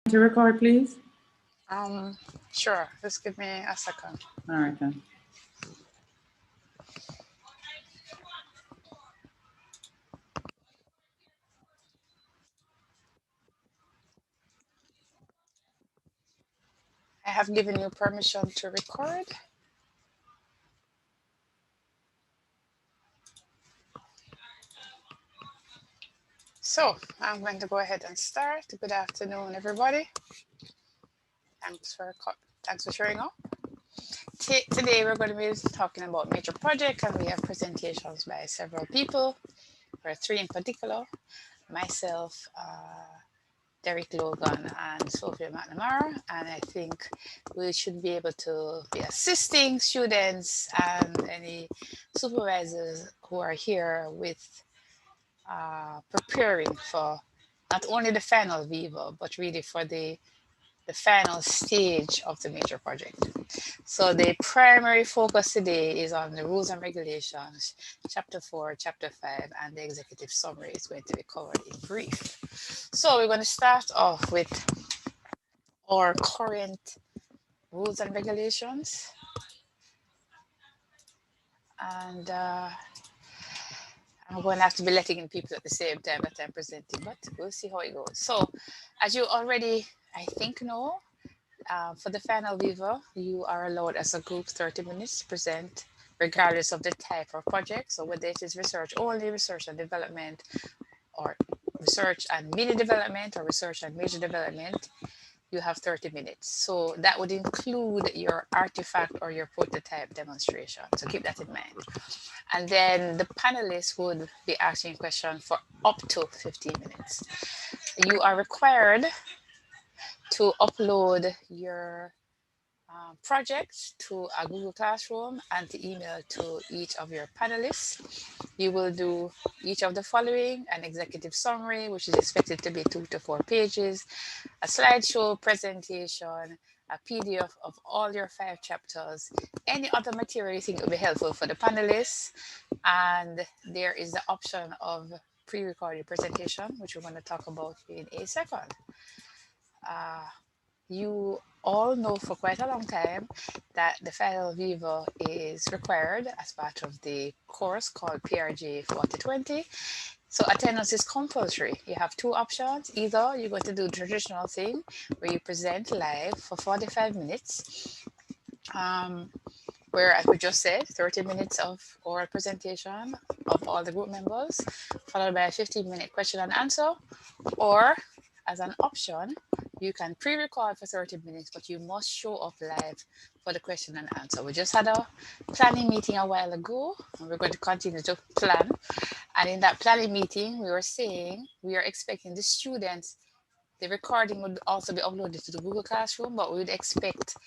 to record, please? Sure. Just give me a second. All right, then. I have given you permission to record. So I'm going to go ahead and start. Good afternoon, everybody. Thanks for showing up. Today we're going to be talking about major project, and we have presentations by several people, or three in particular: myself, Derek Logan, and Sophia McNamara. And I think we should be able to be assisting students and any supervisors who are here with preparing for not only the final Viva, but really for the final stage of the major project. So the primary focus today is on the rules and regulations, chapter 4, chapter 5, and the executive summary is going to be covered in brief. So we're going to start off with our current rules and regulations. And I'm going to have to be letting in people at the same time that I'm presenting, but we'll see how it goes. So as you already, I think, know, for the final Viva, you are allowed as a group 30 minutes to present, regardless of the type of project. So whether it is research only, research and development, or research and mini development, or research and major development, you have 30 minutes. So that would include your artifact or your prototype demonstration. So keep that in mind. And then the panelists would be asking questions for up to 15 minutes. You are required to upload your projects to a Google Classroom and to email to each of your panelists. You will do each of the following: an executive summary, which is expected to be 2 to 4 pages, a slideshow presentation, a PDF of all your 5 chapters, any other material you think will be helpful for the panelists. And there is the option of pre-recorded presentation, which we're going to talk about in a second. You all know for quite a long time that the final Viva is required as part of the course called PRJ 4020. So attendance is compulsory. You have 2 options. Either you're going to do the traditional thing where you present live for 45 minutes, where, as we just said, 30 minutes of oral presentation of all the group members, followed by a 15-minute question and answer. Or as an option, you can pre-record for 30 minutes, but you must show up live for the question and answer. We just had a planning meeting a while ago, and we're going to continue to plan. And in that planning meeting, we were saying we are expecting the students, the recording would also be uploaded to the Google Classroom, but we would expect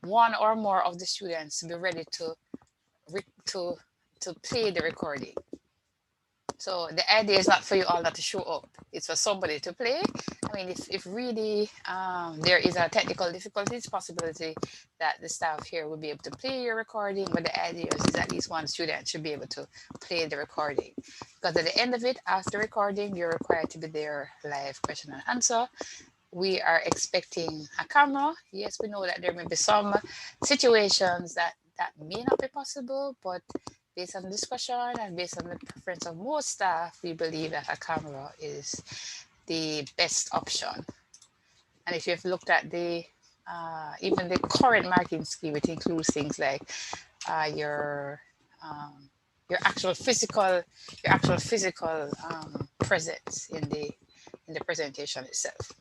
one or more of the students to be ready to play the recording. So the idea is not for you all not to show up. It's for somebody to play. I mean, if really there is a technical difficulty, it's possibility that the staff here will be able to play your recording, but the idea is at least one student should be able to play the recording. Because at the end of it, after recording, you're required to be there live question and answer. We are expecting a camera. Yes, we know that there may be some situations that may not be possible, but based on discussion and based on the preference of most staff, we believe that a camera is the best option. And if you've looked at the even the current marking scheme, it includes things like your actual physical presence in the presentation itself.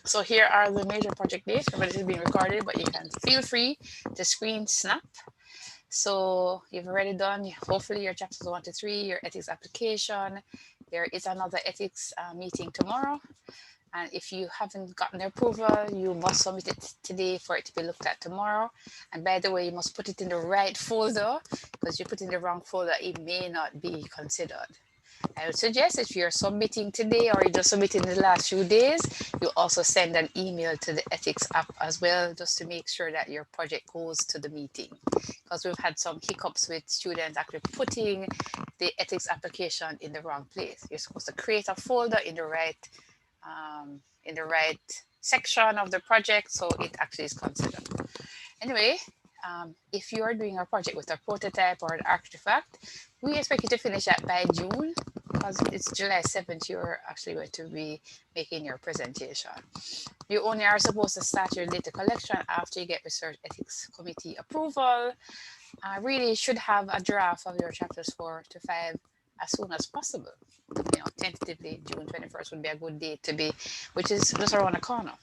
So here are the major project dates. Remember, this is being recorded, but you can feel free to screen snap. So you've already done, hopefully, your chapters 1 to 3, your ethics application. There is another ethics meeting tomorrow. And if you haven't gotten the approval, you must submit it today for it to be looked at tomorrow. And by the way, you must put it in the right folder, because you put in the wrong folder, it may not be considered. I would suggest if you're submitting today or you just submitted in the last few days, you also send an email to the ethics app as well, just to make sure that your project goes to the meeting. Because we've had some hiccups with students actually putting the ethics application in the wrong place. You're supposed to create a folder in the right section of the project, so it actually is considered. Anyway, if you are doing a project with a prototype or an artifact, we expect you to finish that by June, because it's July 7th, you're actually going to be making your presentation. You only are supposed to start your data collection after you get Research Ethics Committee approval. Really should have a draft of your chapters 4 to 5 as soon as possible. You know, tentatively June 21st would be a good date to be, which is just around the corner.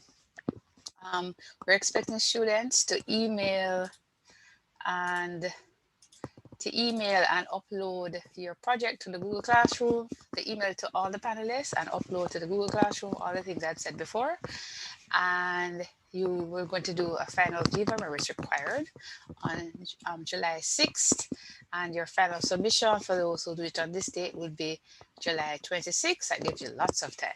We're expecting students to email and upload your project to the Google Classroom, to email to all the panelists and upload to the Google Classroom, all the things I've said before. And we're going to do a final Viva where it's required on July 6th. And your final submission for those who do it on this date will be July 26th. That gives you lots of time.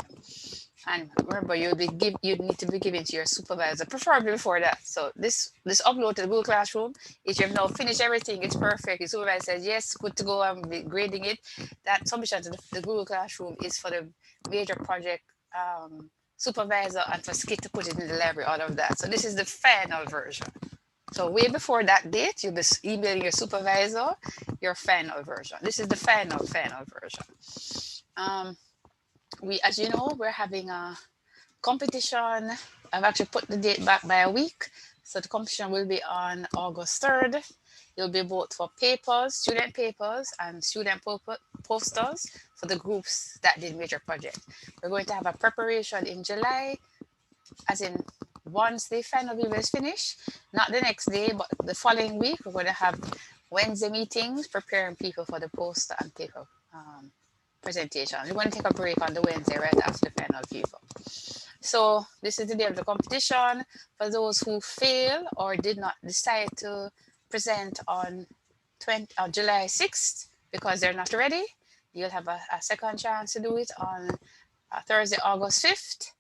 And remember, you'd need to be giving to your supervisor, preferably before that. So this upload to the Google Classroom, if you've now finished everything, it's perfect. Your supervisor says, yes, good to go, I'm grading it. That submission to the Google Classroom is for the major project supervisor and for Skit to put it in the library, all of that. So this is the final version. So way before that date, you'll be emailing your supervisor your final version. This is the final version. As you know, we're having a competition. I've actually put the date back by a week. So the competition will be on August 3rd. It'll be both for papers, student papers, and student posters for the groups that did major project. We're going to have a preparation in July, as in once the final Viva is finished, not the next day, but the following week, we're going to have Wednesday meetings preparing people for the poster and paper presentation. We're going to take a break on the Wednesday right after the final Viva. So this is the day of the competition. For those who fail or did not decide to present on July 6th because they're not ready, you'll have a second chance to do it on Thursday, August 5th.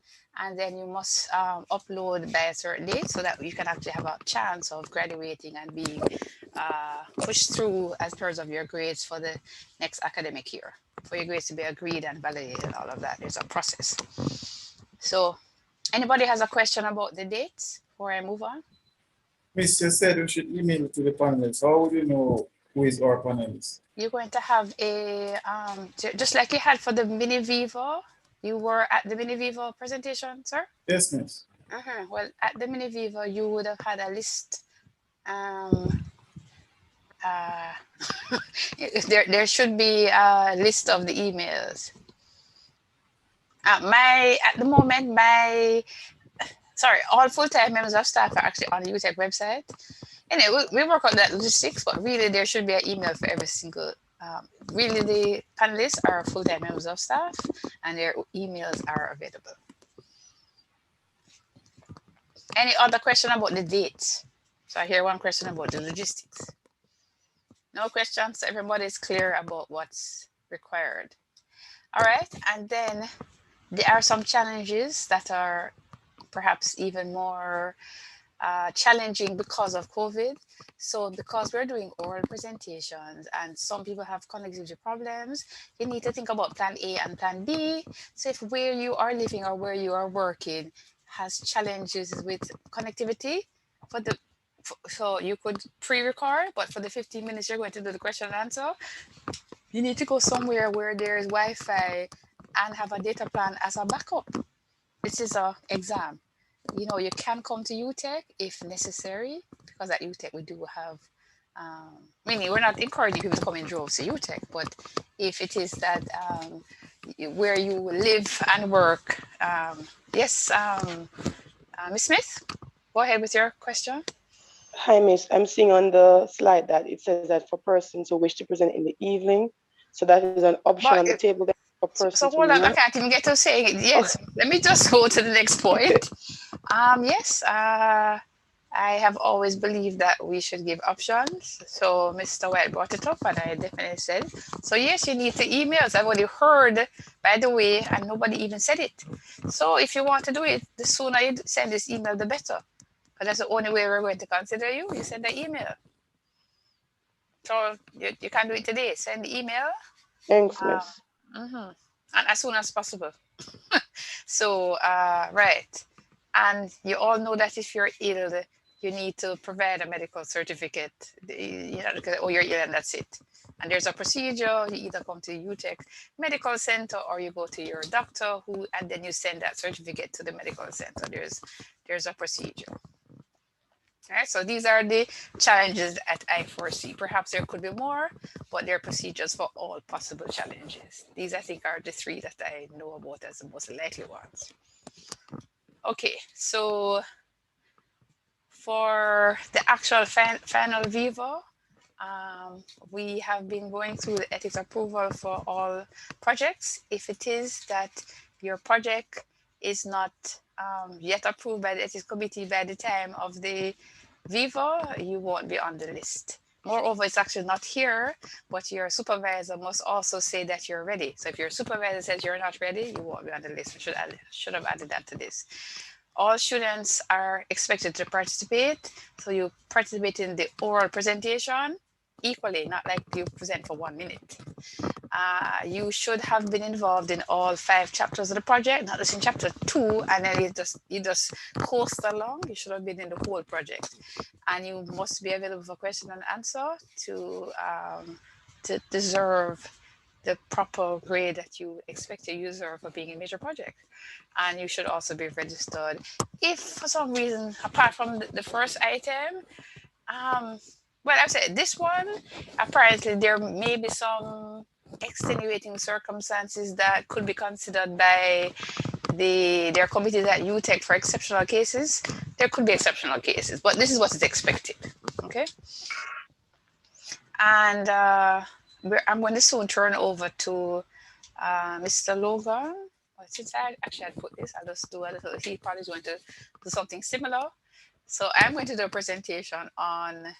And then you must upload by a certain date so that you can actually have a chance of graduating and being pushed through as terms of your grades for the next academic year. For your grades to be agreed and validated and all of that, there's a process. So anybody has a question about the dates before I move on? Miss, you said we should email it to the panelists. How would you know who is our panelists? You're going to have a, just like you had for the Mini Vivo, you were at the Mini Vivo presentation, sir? Yes, miss. Well, at the Mini Vivo, you would have had a list. There should be a list of the emails. At the moment, all full-time members of staff are actually on the UTEC website. And we work on that logistics, but really there should be an email for every single, really the panelists are full-time members of staff and their emails are available. Any other question about the dates? So I hear one question about the logistics. No questions, everybody's clear about what's required. All right, and then there are some challenges that are perhaps even more challenging because of COVID. So because we're doing oral presentations and some people have connectivity problems, you need to think about plan A and plan B. So if where you are living or where you are working has challenges with connectivity, so you could pre-record, but for the 15 minutes you're going to do the question and answer, you need to go somewhere where there is Wi-Fi and have a data plan as a backup. This is an exam. You know, you can come to UTEC if necessary, because at UTEC we do have, meaning we're not encouraging people to come in droves to UTEC, but if it is that where you live and work, yes, Ms. Smith, go ahead with your question. Hi, Miss. I'm seeing on the slide that it says that for persons who wish to present in the evening, so that is an option on the table there for persons. So hold on, I can't even get to saying it. Yes, let me just go to the next point. Yes, I have always believed that we should give options. So Mr. White brought it up and I definitely said, so yes, you need the emails. I've already heard, by the way, and nobody even said it. So if you want to do it, the sooner you send this email, the better. But that's the only way we're going to consider you. You send the email. So you can do it today. Send the email. Thanks, Miss. And as soon as possible. So, right. And you all know that if you're ill, you need to provide a medical certificate. You know, because, oh, you're ill and that's it. And there's a procedure. You either come to UTech Medical Center or you go to your doctor, and then you send that certificate to the medical center. There's a procedure. All right, so these are the challenges that I foresee. Perhaps there could be more, but there are procedures for all possible challenges. These, I think, are the three that I know about as the most likely ones. Okay, so for the actual final Vivo, we have been going through the ethics approval for all projects. If it is that your project is not yet approved by the ethics committee by the time of the Vivo, you won't be on the list. Moreover, it's actually not here, but your supervisor must also say that you're ready. So if your supervisor says you're not ready, you won't be on the list. We should have added that to this. All students are expected to participate. So you participate in the oral presentation equally, not like you present for 1 minute. You should have been involved in all 5 chapters of the project, not just in chapter 2, and then you just coast along. You should have been in the whole project. And you must be available for question and answer to deserve the proper grade that you expect a user for being a major project. And you should also be registered. If for some reason, apart from the first item, well, I said this one, apparently there may be some extenuating circumstances that could be considered by their committees at UTech for exceptional cases. There could be exceptional cases, but this is what is expected, okay? And I'm going to soon turn over to Mr. Logan. Well, since I actually had put this, I'll just do a little, he probably is going to do something similar. So I'm going to do a presentation on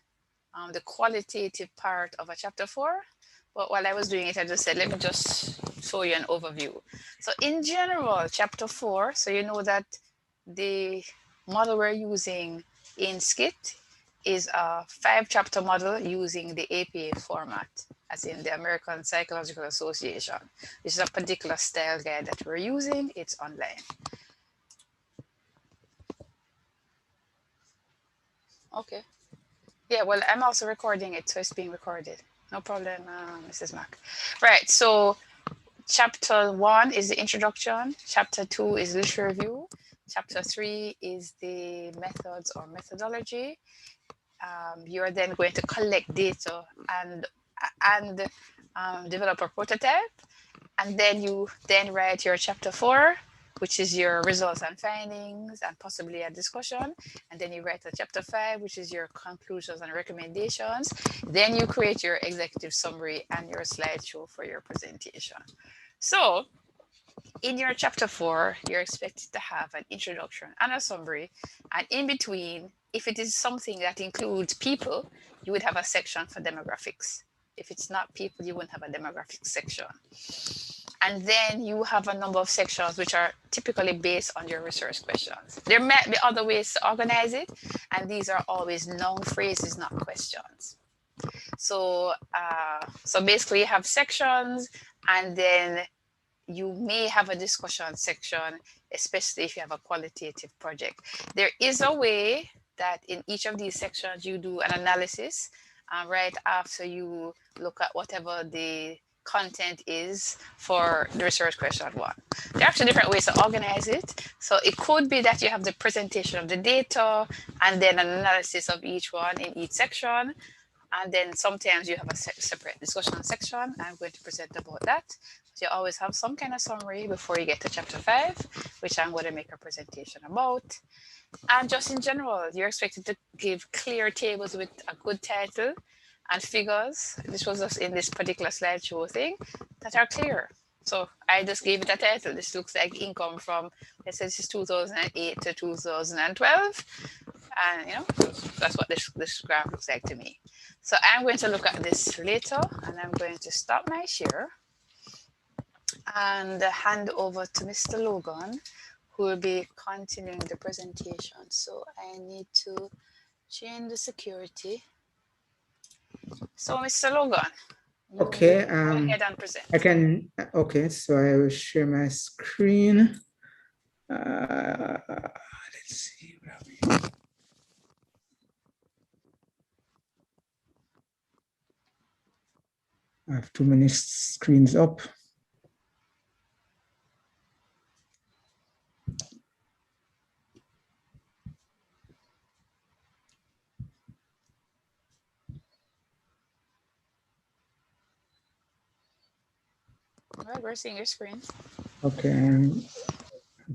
the qualitative part of a chapter 4. But while I was doing it, I just said, let me just show you an overview. So in general, chapter 4, so you know that the model we're using in SCIT is a 5-chapter model using the APA format, as in the American Psychological Association. This is a particular style guide that we're using. It's online. Okay. Yeah, well, I'm also recording it, so it's being recorded. No problem, Mrs. Mack. Right, so chapter 1 is the introduction. Chapter 2 is literature review. Chapter 3 is the methods or methodology. You're then going to collect data and develop a prototype. And then you then write your chapter 4, which is your results and findings and possibly a discussion. And then you write a chapter 5, which is your conclusions and recommendations. Then you create your executive summary and your slideshow for your presentation. So in your chapter 4, you're expected to have an introduction and a summary. And in between, if it is something that includes people, you would have a section for demographics. If it's not people, you wouldn't have a demographics section. And then you have a number of sections which are typically based on your research questions. There might be other ways to organize it, and these are always noun phrases, not questions. So, so basically you have sections, and then you may have a discussion section, especially if you have a qualitative project. There is a way that in each of these sections you do an analysis right after you look at whatever the content is for the research question 1. There are actually different ways to organize it. So it could be that you have the presentation of the data and then an analysis of each one in each section. And then sometimes you have a separate discussion section. I'm going to present about that. So you always have some kind of summary before you get to chapter 5, which I'm going to make a presentation about. And just in general, you're expected to give clear tables with a good title and figures. This was just in this particular slideshow thing that are clear. So I just gave it a title. This looks like income from, let's say this is 2008 to 2012. And you know, that's what this graph looks like to me. So I'm going to look at this later, and I'm going to stop my share and hand over to Mr. Logan, who will be continuing the presentation. So I need to change the security. So Mr. Logan, okay, go ahead and present. I can, okay, so I will share my screen. Let's see where we. I have too many screens up. Well, we're seeing your screen. Okay, I'm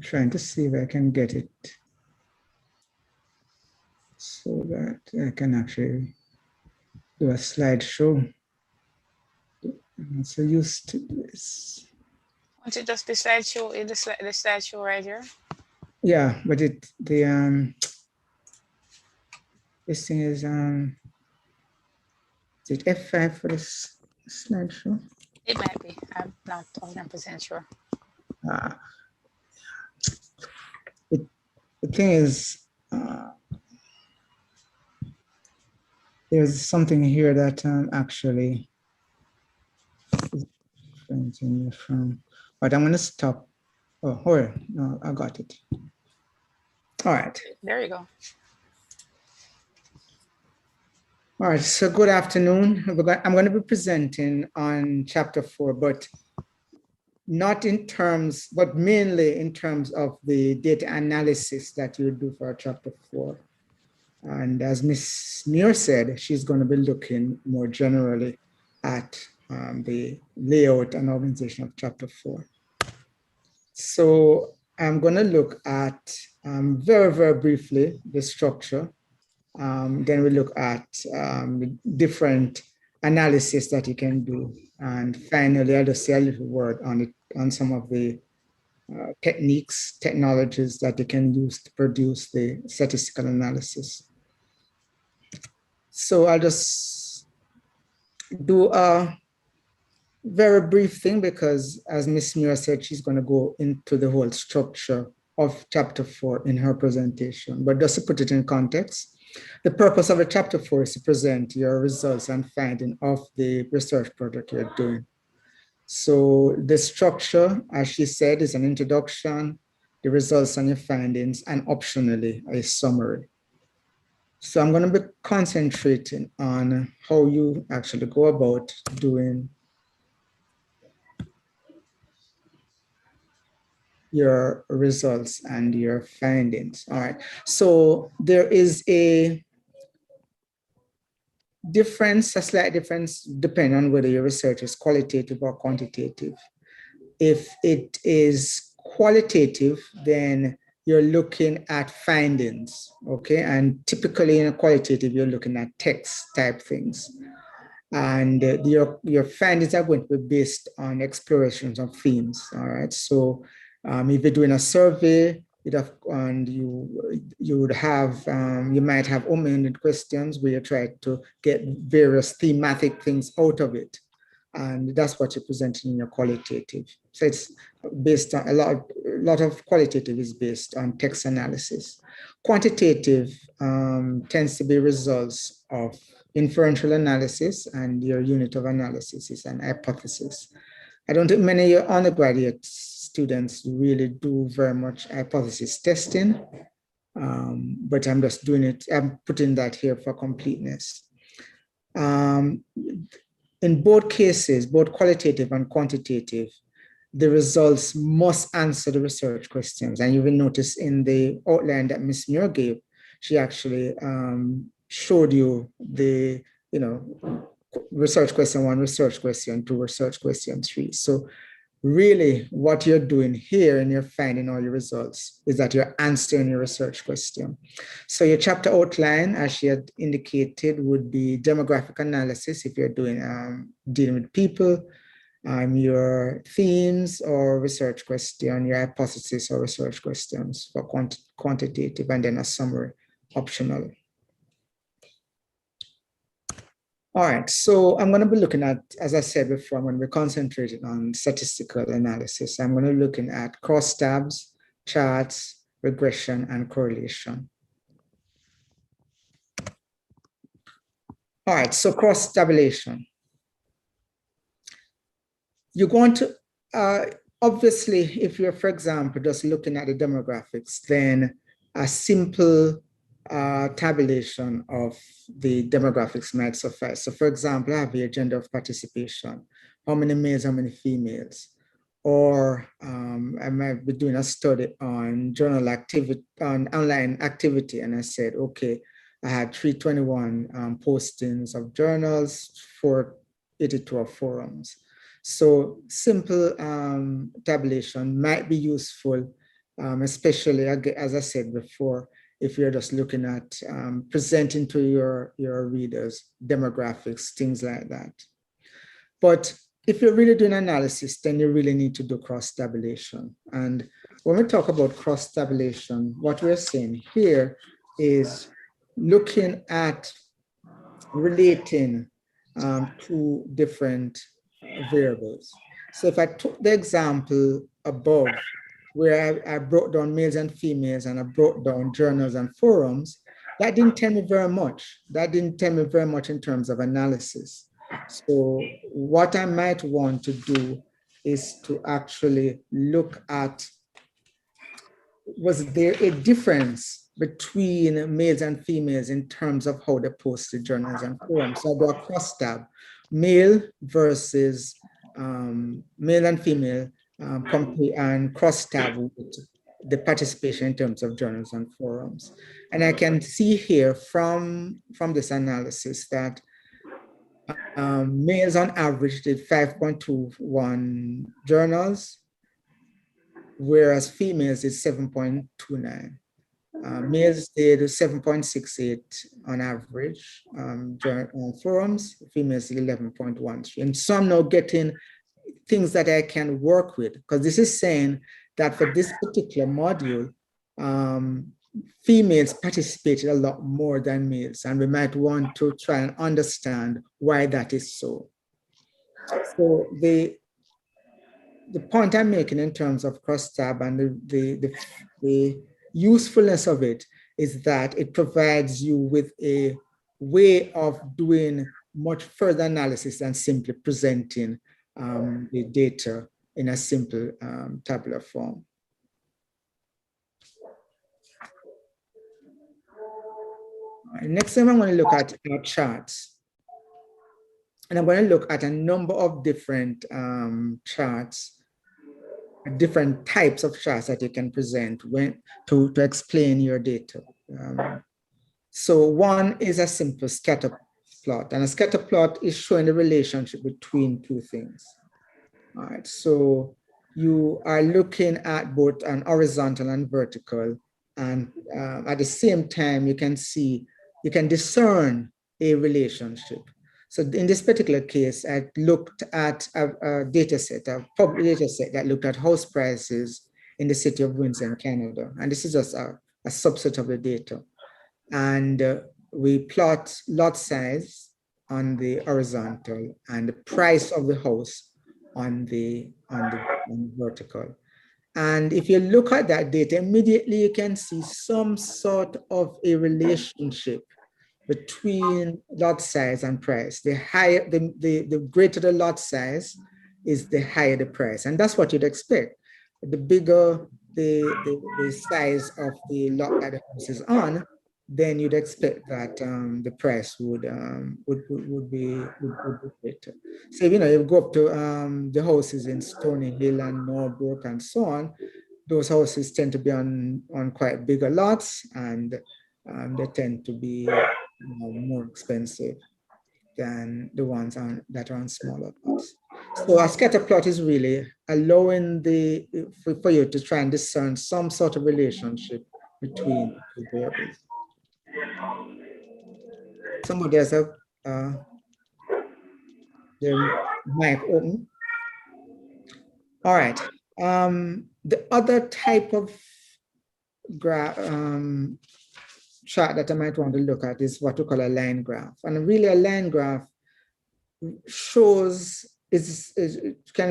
trying to see if I can get it so that I can actually do a slideshow. I'm not so used to this. Won't it just be slideshow in the slideshow right here? Yeah, but this thing is it F5 for this slideshow? It might be. I'm not 100% sure. The thing is, there's something here that actually is different from, but I'm going to stop. Oh, hold on. No, I got it. All right. There you go. All right, so good afternoon. I'm going to be presenting on chapter 4, but not in terms, but mainly in terms of the data analysis that you do for chapter 4. And as Ms. Muir said, she's going to be looking more generally at the layout and organization of chapter 4. So I'm going to look at very, very briefly the structure. Then we look at the different analysis that you can do. And finally, I'll just say a little word on it, on some of the techniques, technologies that you can use to produce the statistical analysis. So I'll just do a very brief thing because, as Ms. Muir said, she's going to go into the whole structure of chapter 4 in her presentation. But just to put it in context, the purpose of a chapter 4 is to present your results and finding of the research project you're doing. So the structure, as she said, is an introduction, the results and your findings, and optionally a summary. So I'm going to be concentrating on how you actually go about doing your results and your findings. All right. So there is a difference, a slight difference, depending on whether your research is qualitative or quantitative. If it is qualitative, then you're looking at findings, okay? And typically in a qualitative, you're looking at text type things. And your findings are going to be based on explorations of themes, all right? So if you're doing a survey, you would have, you might have open-ended questions where you try to get various thematic things out of it. And that's what you're presenting in your qualitative. So it's based on a lot of qualitative is based on text analysis. Quantitative tends to be results of inferential analysis, and your unit of analysis is an hypothesis. I don't think many of your undergraduate students really do very much hypothesis testing, but I'm just doing it, I'm putting that here for completeness. In both cases, both qualitative and quantitative, the results must answer the research questions. And you will notice in the outline that Ms. Muir gave, she actually showed you the, research question 1, research question 2, research question 3. So really what you're doing here in your finding all your results is that you're answering your research question. So your chapter outline, as she had indicated, would be demographic analysis if you're doing dealing with people, your themes or research question, your hypothesis or research questions for quantitative, and then a summary optional. All right, so I'm going to be looking at, as I said before, I'm going to be concentrating on statistical analysis. I'm going to be looking at crosstabs, charts, regression, and correlation. All right, so cross-tabulation. You're going to, obviously, if you're, for example, just looking at the demographics, then a simple tabulation of the demographics might suffice. So for example, I have here gender of participation, how many males, how many females, or I might be doing a study on journal activity, on online activity, and I said, okay, I had 321 postings of journals, 482 of forums. So simple tabulation might be useful, especially, as I said before, if you're just looking at presenting to your readers demographics, things like that. But if you're really doing analysis, then you really need to do cross-tabulation. And when we talk about cross-tabulation, what we're saying here is looking at relating two different variables. So if I took the example above, where I broke down males and females and I broke down journals and forums, that didn't tell me very much. That didn't tell me very much in terms of analysis. So what I might want to do is to actually look at, was there a difference between males and females in terms of how they posted journals and forums? So I do a cross tab, male versus male and female, compare and cross tab with the participation in terms of journals and forums. And I can see here from this analysis that males on average did 5.21 journals, whereas females did 7.29. Males did 7.68 on average forums, females did 11.13. And so I'm now getting things that I can work with, because this is saying that for this particular module, females participated a lot more than males, and we might want to try and understand why that is so. So the point I'm making in terms of cross-tab and the usefulness of it is that it provides you with a way of doing much further analysis than simply presenting the data in a simple tabular form. All right, next time I'm going to look at charts. And I'm going to look at a number of different charts, different types of charts that you can present to explain your data. So one is a simple scatter plot, and a scatter plot is showing the relationship between two things. All right, so you are looking at both an horizontal and vertical, and at the same time, you can discern a relationship. So in this particular case, I looked at a data set, a public data set that looked at house prices in the city of Windsor in Canada. And this is just a subset of the data. And we plot lot size on the horizontal and the price of the house on the vertical. And if you look at that data, immediately you can see some sort of a relationship between lot size and price. The higher, the greater the lot size is, the higher the price. And that's what you'd expect. The bigger the size of the lot that the house is on, then you'd expect that the price would be greater. So, you go up to the houses in Stony Hill and Norbrook and so on, those houses tend to be on quite bigger lots, and they tend to be more expensive than the ones that are on smaller lots. So a scatter plot is really allowing for you to try and discern some sort of relationship between the variables. Somebody has their mic open. All right. The other type of graph chart that I might want to look at is what we call a line graph. And really a line graph can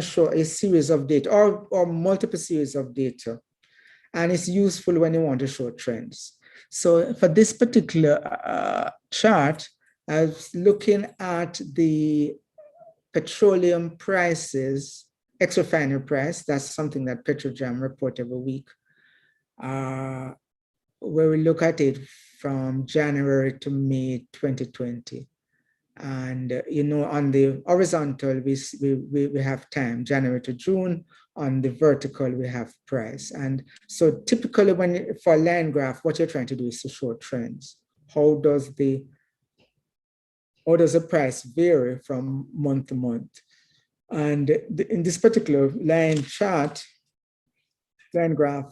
show a series of data or multiple series of data. And it's useful when you want to show trends. So for this particular chart, I was looking at the petroleum prices, ex-refinery price. That's something that Petrojam report every week. where we look at it from January to May 2020. And, on the horizontal, we have time, January to June. On the vertical, we have price. And so typically for a line graph, what you're trying to do is to show trends. How does the price vary from month to month? And in this particular line graph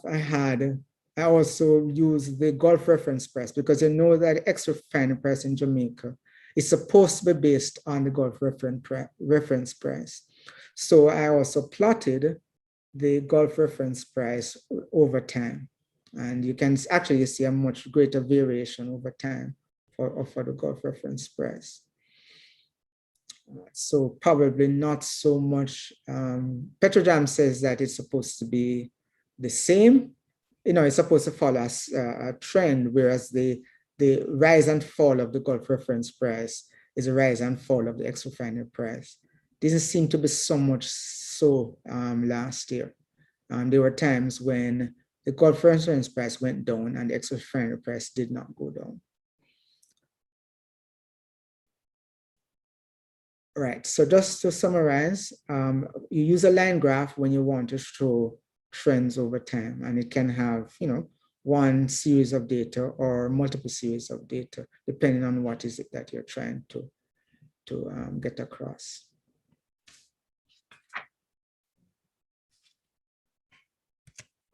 I also use the Gulf reference price, because that extra refining price in Jamaica is supposed to be based on the Gulf reference price. So I also plotted the Gulf reference price over time. And you can actually see a much greater variation over time for the Gulf reference price. So probably not so much. Petrojam says that it's supposed to be the same. It's supposed to follow a trend, whereas the rise and fall of the Gulf reference price is a rise and fall of the ex-refinery price. Didn't seem to be so much so last year. There were times when the Gulf reference price went down and the ex-refinery price did not go down. Right, so just to summarize, you use a line graph when you want to show trends over time, and it can have, one series of data or multiple series of data, depending on what is it that you're trying to get across.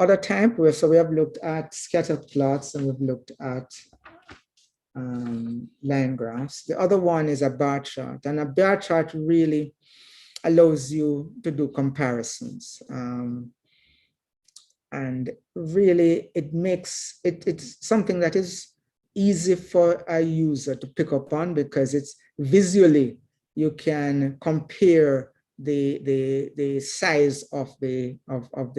Other type, so we have looked at scatter plots and we've looked at line graphs. The other one is a bar chart, and a bar chart really allows you to do comparisons. And really it's something that is easy for a user to pick up on, because it's visually, you can compare the size of the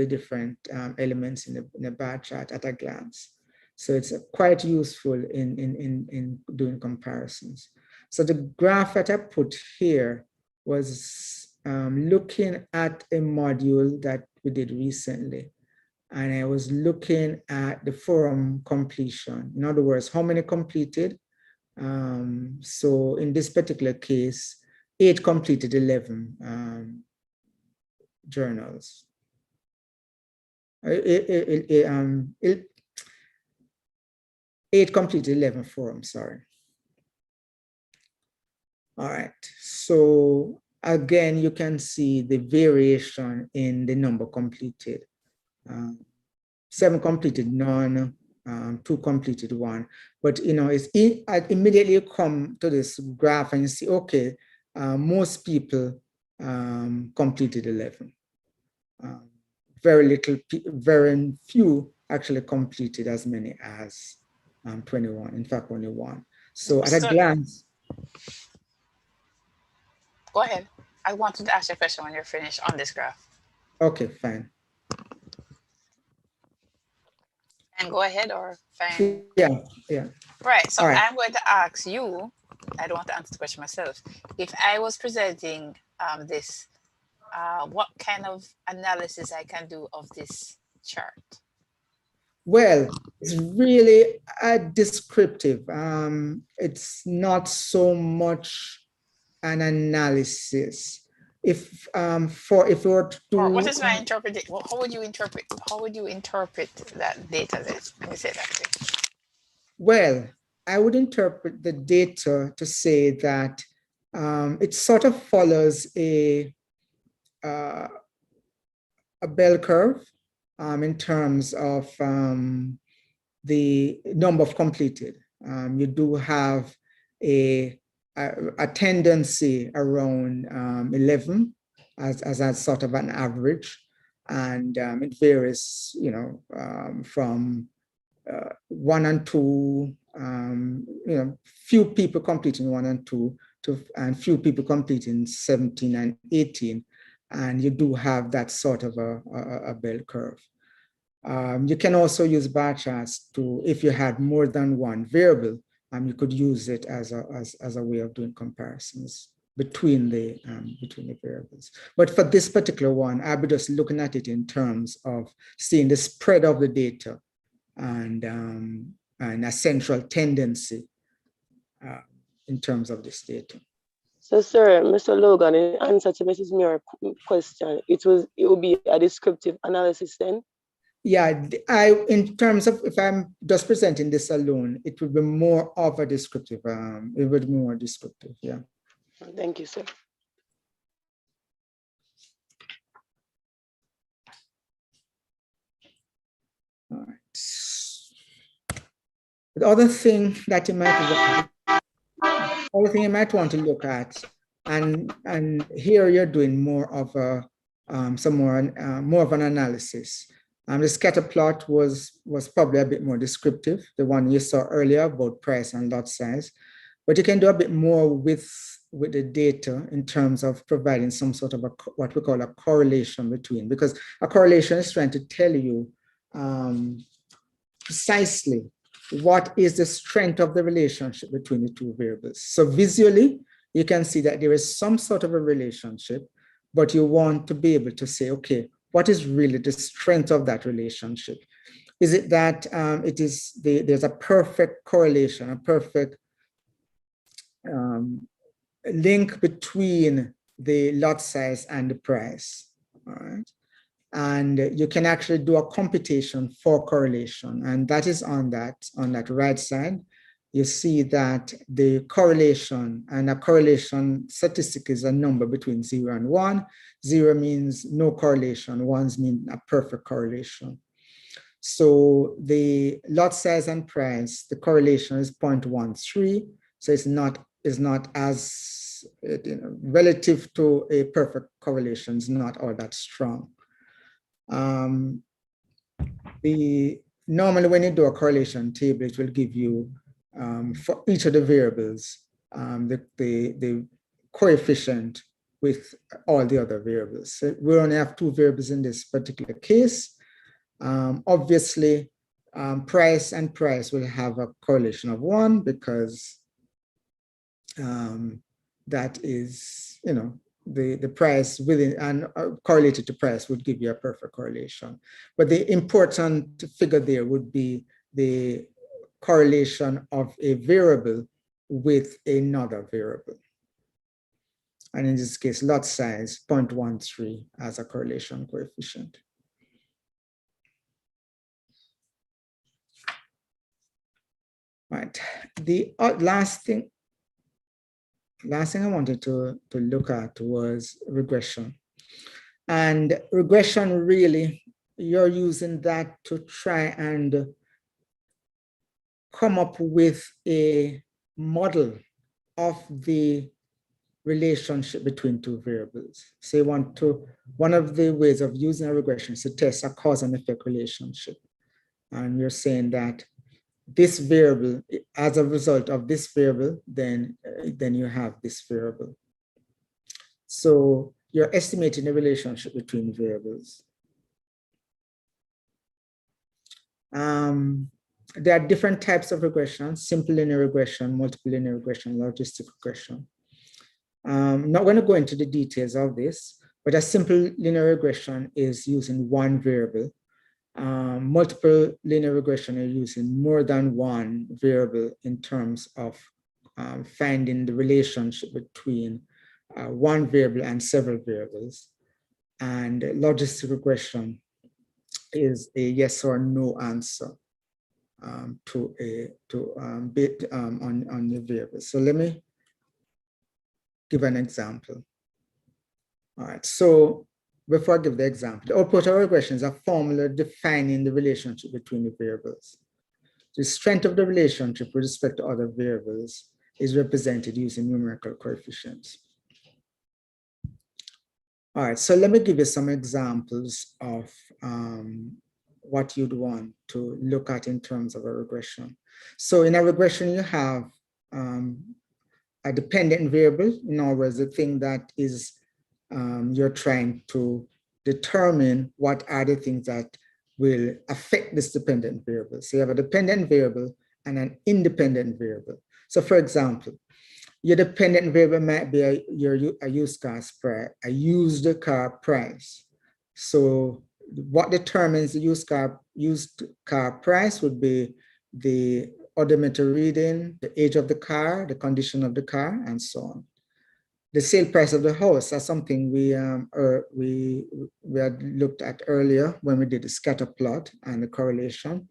different elements in the bar chart at a glance. So it's quite useful in doing comparisons. So the graph that I put here was looking at a module that we did recently. And I was looking at the forum completion. In other words, how many completed? So in this particular case, 8 completed 11 journals. 8 completed 11 forums, sorry. All right, so again, you can see the variation in the number completed. 7 completed none, 2 completed 1. But I immediately come to this graph and you see, okay, most people completed 11. Very few actually completed as many as 21. In fact, only 1. So at a glance. Go ahead. I wanted to ask you a question when you're finished on this graph. Okay, fine. And go ahead, or fine. Yeah. Right, so right. I'm going to ask you, I don't want to answer the question myself. If I was presenting this, what kind of analysis I can do of this chart? Well, it's really descriptive. It's not so much an analysis. If we were to do, what is my interpretation? How would you interpret that data then? Let me say that way. Well, I would interpret the data to say that it sort of follows a bell curve in terms of the number of completed. You do have a tendency around 11 as a sort of an average, and it varies, from 1 and 2, few people completing 1 and 2 and few people completing 17 and 18, and you do have that sort of a bell curve. You can also use bar charts to, if you had more than one variable, you could use it as a way of doing comparisons between the variables. But for this particular one, I'll be just looking at it in terms of seeing the spread of the data and a central tendency in terms of this data. So, sir, Mr. Logan, in answer to Mrs. Muir's question, it would be a descriptive analysis then? Yeah, in terms of, if I'm just presenting this alone, it would be more of a descriptive, it would be more descriptive, yeah. Thank you, sir. All right. The other thing that you might want to look at, and here you're doing more of a more of an analysis. The scatter plot was probably a bit more descriptive, the one you saw earlier about price and lot size, but you can do a bit more with the data in terms of providing some sort of what we call a correlation between, because a correlation is trying to tell you precisely what is the strength of the relationship between the two variables. So visually, you can see that there is some sort of a relationship, but you want to be able to say, okay, what is really the strength of that relationship? Is it that there's a perfect correlation, a perfect link between the lot size and the price, all right? And you can actually do a computation for correlation, and that is on that right side. You see that the correlation, and a correlation statistic is a number between 0 and 1. 0 means no correlation, 1 means a perfect correlation. So the lot size and price, the correlation is 0.13. So it's not as, relative to a perfect correlation, is not all that strong. Normally when you do a correlation table, it will give you for each of the variables the coefficient with all the other variables. So we only have 2 variables in this particular case. Obviously, price and price will have a correlation of 1 because that is, the price within and correlated to price would give you a perfect correlation. But the important figure there would be the correlation of a variable with another variable. And in this case, lot size 0.13 as a correlation coefficient. Right. The last thing I wanted to look at was regression. And regression, really, you're using that to try and come up with a model of the relationship between 2 variables. So one of the ways of using a regression is to test a cause and effect relationship. And you're saying that this variable, as a result of this variable, then you have this variable. So you're estimating the relationship between variables. There are different types of regression: simple linear regression, multiple linear regression, logistic regression. I'm not going to go into the details of this, but a simple linear regression is using 1 variable. Multiple linear regression are using more than 1 variable in terms of finding the relationship between 1 variable and several variables. And logistic regression is a yes or no answer on the variable. So let me give an example. All right, so before I give the example, the output of regression is a formula defining the relationship between the variables. The strength of the relationship with respect to other variables is represented using numerical coefficients. All right, so let me give you some examples of what you'd want to look at in terms of a regression. So in a regression, you have a dependent variable. In other words, the thing that is you're trying to determine what are the things that will affect this dependent variable. So you have a dependent variable and an independent variable. So for example, your dependent variable might be a used car price. So what determines the used car price would be the odometer reading, the age of the car, the condition of the car, and so on. The sale price of the house, that's something we had looked at earlier when we did the scatter plot and the correlation.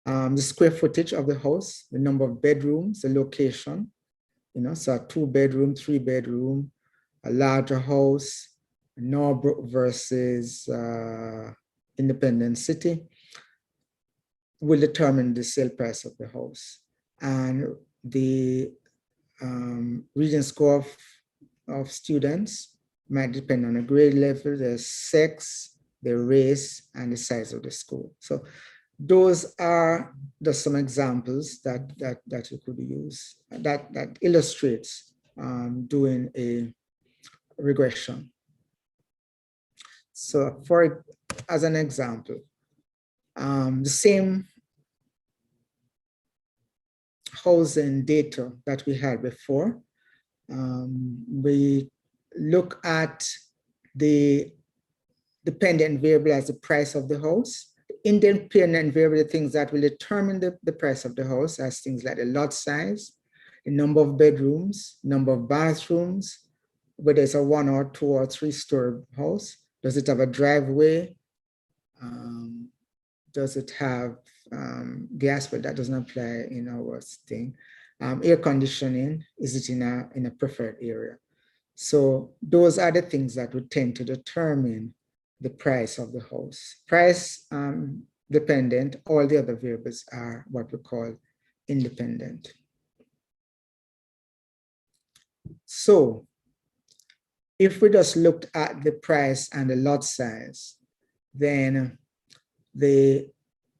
The square footage of the house, the number of bedrooms, the location, so a 2-bedroom, 3-bedroom, a larger house, Norbrook versus Independence City will determine the sale price of the house. And the reading score of students might depend on the grade level, their sex, their race, and the size of the school. So those are just some examples that you could use that illustrates doing a regression. So as an example, the same housing data that we had before, we look at the dependent variable as the price of the house. The independent variable, the things that will determine the price of the house, as things like the lot size, the number of bedrooms, number of bathrooms, whether it's a 1 or 2 or 3-story house. Does it have a driveway? Does it have gas? Well, that doesn't apply in our thing. Air conditioning, is it in a preferred area? So those are the things that would tend to determine the price of the house. Price dependent, all the other variables are what we call independent. So if we just looked at the price and the lot size, then the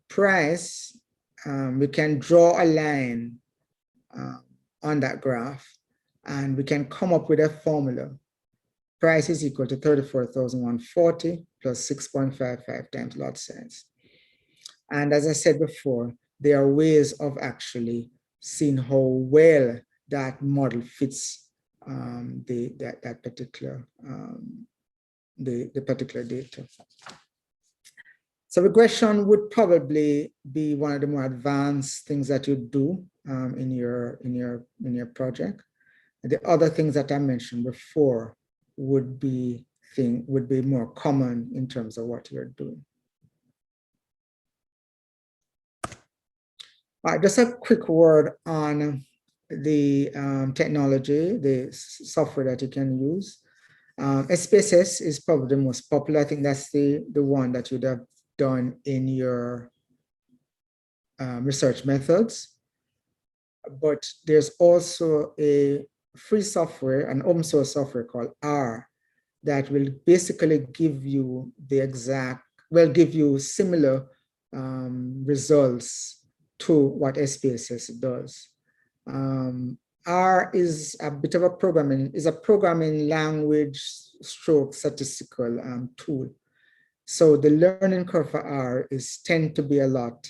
price, we can draw a line on that graph, and we can come up with a formula. Price is equal to 34,140 plus 6.55 times lot size. And as I said before, there are ways of actually seeing how well that model fits the particular data. So regression would probably be one of the more advanced things that you do in your project. The other things that I mentioned before would be more common in terms of what you're doing. All right, just a quick word on the technology, the software that you can use. SPSS is probably the most popular. I think that's the one that you'd have done in your research methods. But there's also a free software, an open source software called R, that will basically give you give you similar results to what SPSS does. R is a bit of a programming language stroke statistical tool. So the learning curve for R tend to be a lot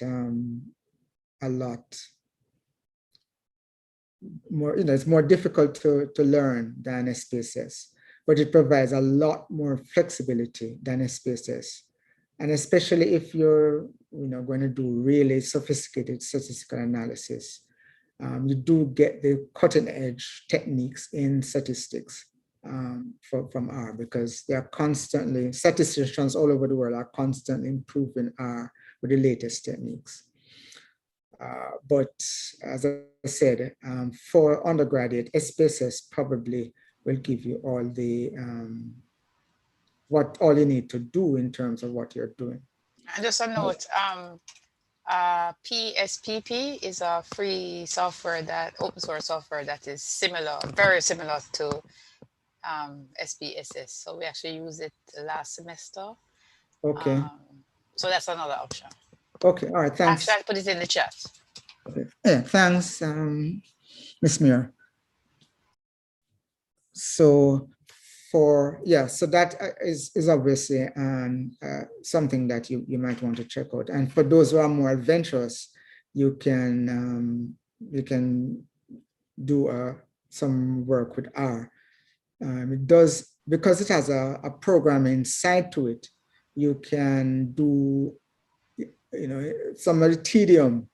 more, it's more difficult to learn than SPSS, but it provides a lot more flexibility than SPSS. And especially if you're going to do really sophisticated statistical analysis, you do get the cutting edge techniques in statistics from R, because they are constantly, statisticians all over the world are constantly improving R with the latest techniques. But as I said, for undergraduate, SPSS probably will give you all the all you need to do in terms of what you're doing. And just a note, PSPP is a free software, open source software that is very similar to SPSS. So we actually used it last semester. Okay. So that's another option. Okay, all right, thanks. Actually, I put it in the chat. Okay. Yeah, thanks, Ms. Muir. So so that is obviously something that you might want to check out. And for those who are more adventurous, you can do some work with R. It does, because it has a programming side to it. you can do, some of the tedium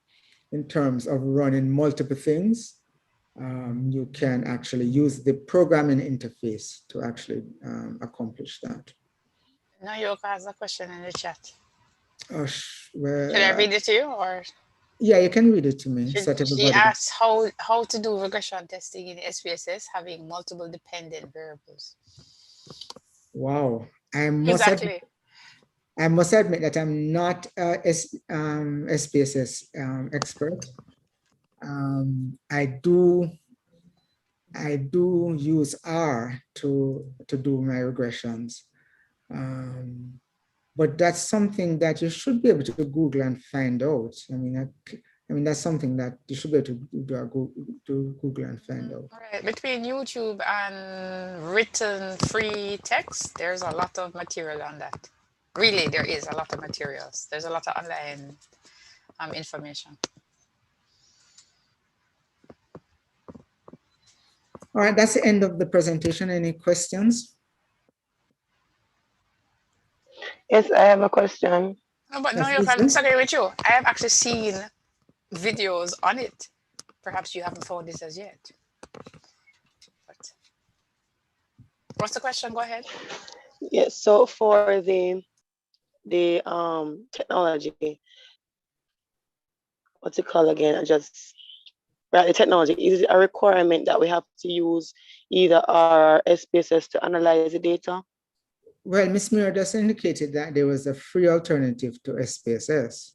in terms of running multiple things. You can actually use the programming interface to actually accomplish that. Now Yoko has a question in the chat. Oh, Should I read it to you, or? Yeah, you can read it to me. She asks how to do regression testing in SPSS having multiple dependent variables. Wow, I must admit that I'm not a SPSS expert. I do use R to do my regressions. But that's something that you should be able to Google and find out. I mean, that's something that you should be able to Google and find out. Right. Between YouTube and written free text, there's a lot of material on that. Really, there is a lot of materials. There's a lot of online information. All right, that's the end of the presentation. Any questions? Yes, I have a question. No, but no, I'm disagree with you. I have actually seen videos on it. Perhaps you haven't found this as yet. But what's the question? Go ahead. Yes, so for the technology, what's it called again? The technology, is it a requirement that we have to use either our SPSS to analyze the data? Well, Ms. Muir just indicated that there was a free alternative to SPSS.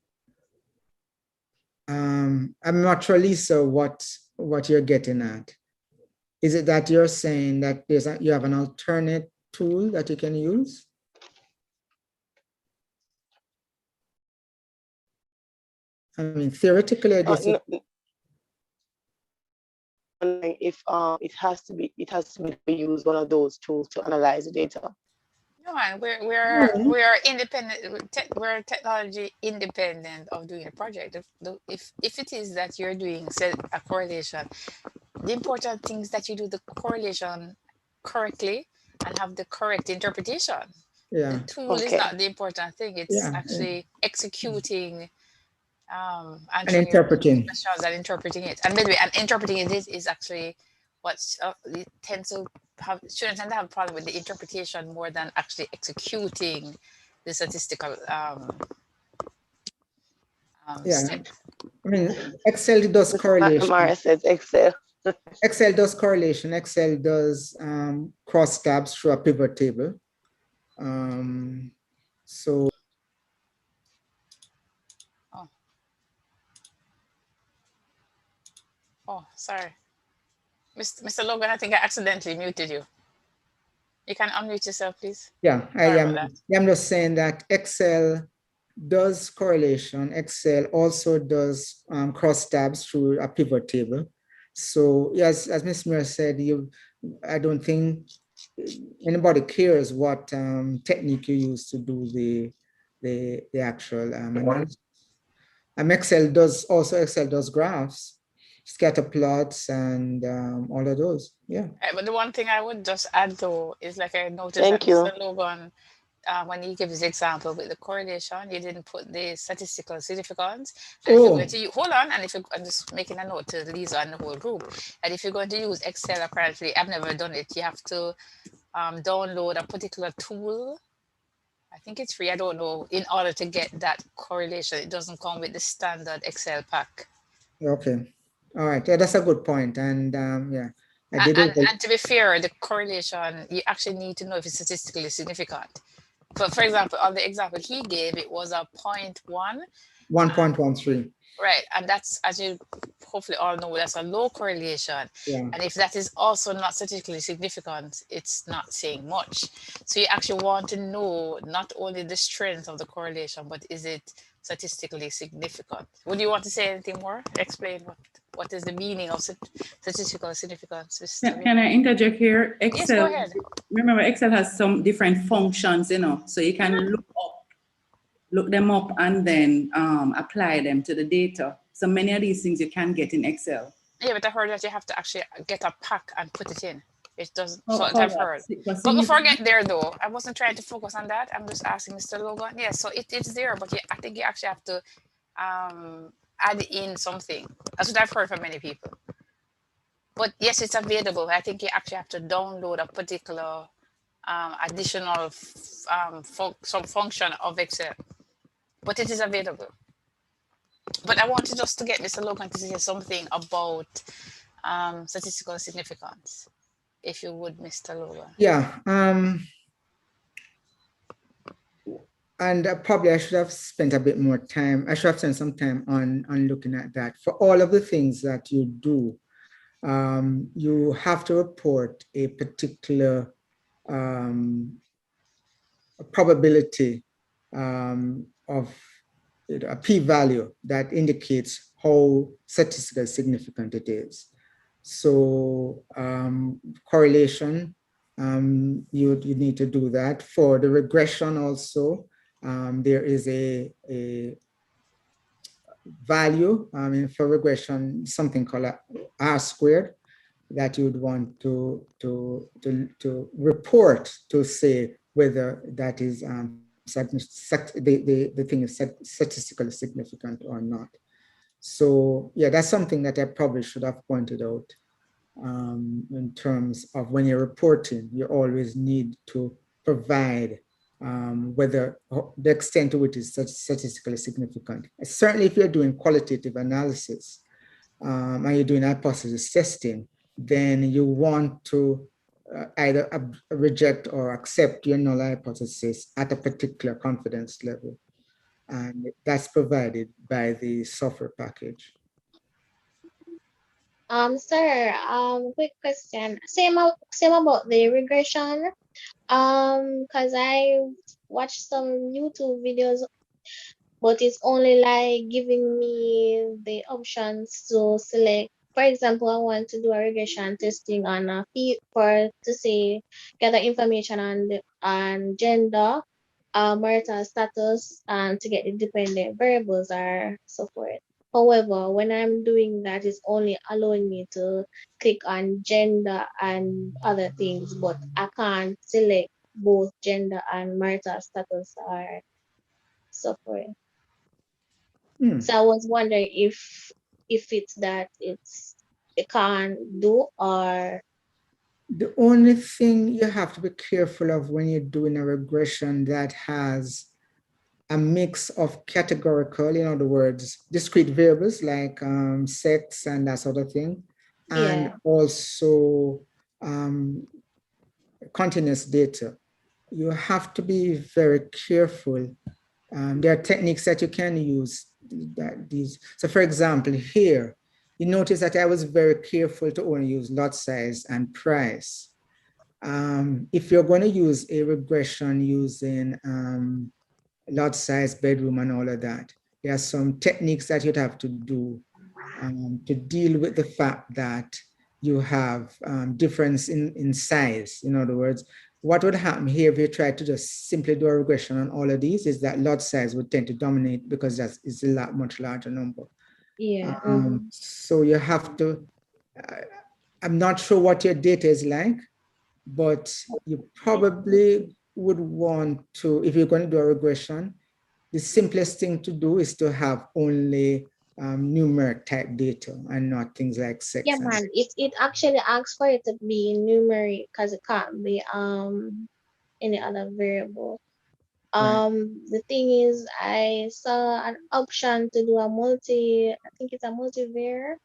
I'm not sure, Lisa, what you're getting at. Is it that you're saying that you have an alternate tool that you can use? I mean, theoretically, I guess. No. If it has to be use one of those tools to analyze the data. No, man, we're independent. We're technology independent of doing a project. If it is that you're doing a correlation, the important thing is that you do the correlation correctly and have the correct interpretation. Yeah. The tool is not the important thing. It's actually executing and interpreting it. And by the way, and interpreting it is actually what it tends to have. Students tend to have a problem with the interpretation more than actually executing the statistical step. I mean, Excel does correlation. Mara says Excel. Excel does correlation. Excel does cross tabs through a pivot table. So. Oh, sorry. Mr. Logan, I think I accidentally muted you. You can unmute yourself, please. Yeah, I'm just saying that Excel does correlation. Excel also does cross tabs through a pivot table. So yes, as Ms. Muir said, I don't think anybody cares what technique you use to do the actual analysis. Excel does graphs, scatter plots, and all of those. Yeah. But the one thing I would just add though is, like, I noticed that Mr. Logan, when he gave his example with the correlation, he didn't put the statistical significance. And if you're going to hold on, and I'm just making a note to Lisa and the whole group, and if you're going to use Excel, apparently I've never done it, you have to download a particular tool. I think it's free, I don't know, in order to get that correlation. It doesn't come with the standard Excel pack. Okay. All right. Yeah, that's a good point. And yeah. And to be fair, the correlation, you actually need to know if it's statistically significant. But for example, on the example he gave, it was a 0.1. 1.13. Right. And that's, as you hopefully all know, that's a low correlation. Yeah. And if that is also not statistically significant, it's not saying much. So you actually want to know not only the strength of the correlation, but is it statistically significant? Would you want to say anything more? Explain what is the meaning of statistical significance? Can I interject here? Excel, yes, go ahead. Remember, Excel has some different functions, so you can look them up and then apply them to the data. So many of these things you can get in Excel. Yeah, but I heard that you have to actually get a pack and put it in. It doesn't, Oh, so I've heard. correct. But before I get there though, I wasn't trying to focus on that. I'm just asking Mr. Logan. Yeah, so it's there, but I think you actually have to add in something. That's what I've heard from many people. But yes, it's available. I think you actually have to download a particular additional some function of Excel, but it is available. But I wanted just to get Mr. Logan to say something about statistical significance, if you would, Mr. Logan. Yeah. And probably I should have spent a bit more time. I should have spent some time on looking at that. For all of the things that you do, you have to report a particular probability of a p-value that indicates how statistically significant it is. So correlation, you need to do that. For the regression also, there is a value for regression, something called R squared, that you would want to report to say whether that is the thing is statistically significant or not. So yeah, that's something that I probably should have pointed out in terms of when you're reporting, you always need to provide whether the extent to which is statistically significant. Certainly if you're doing qualitative analysis and you're doing hypothesis testing, then you want to either reject or accept your null hypothesis at a particular confidence level. And that's provided by the software package. Sir, quick question. Same about the regression. Cause I watched some YouTube videos, but it's only like giving me the options to select. For example, I want to do a regression testing on a for to say gather information on gender, marital status, and to get the dependent variables or so forth. However, when I'm doing that, it's only allowing me to click on gender and other things, but I can't select both gender and marital status or so forth. So I was wondering if it's that it can't do, or the only thing you have to be careful of when you're doing a regression that has a mix of categorical, in other words, discrete variables like sex and that sort of thing, and also continuous data. You have to be very careful. There are techniques that you can use. So for example, here, you notice that I was very careful to only use lot size and price. If you're going to use a regression using lot size, bedroom, and all of that, there are some techniques that you'd have to do to deal with the fact that you have difference in size. In other words, what would happen here if you try to just simply do a regression on all of these is that lot size would tend to dominate because that is a much larger number. So you have to, I'm not sure what your data is like, but you probably would want to, if you're going to do a regression, the simplest thing to do is to have only numeric type data and not things like sex. Yeah, man, it actually asks for it to be numeric because it can't be any other variable. The thing is, I saw an option to do a I think it's a multivariate.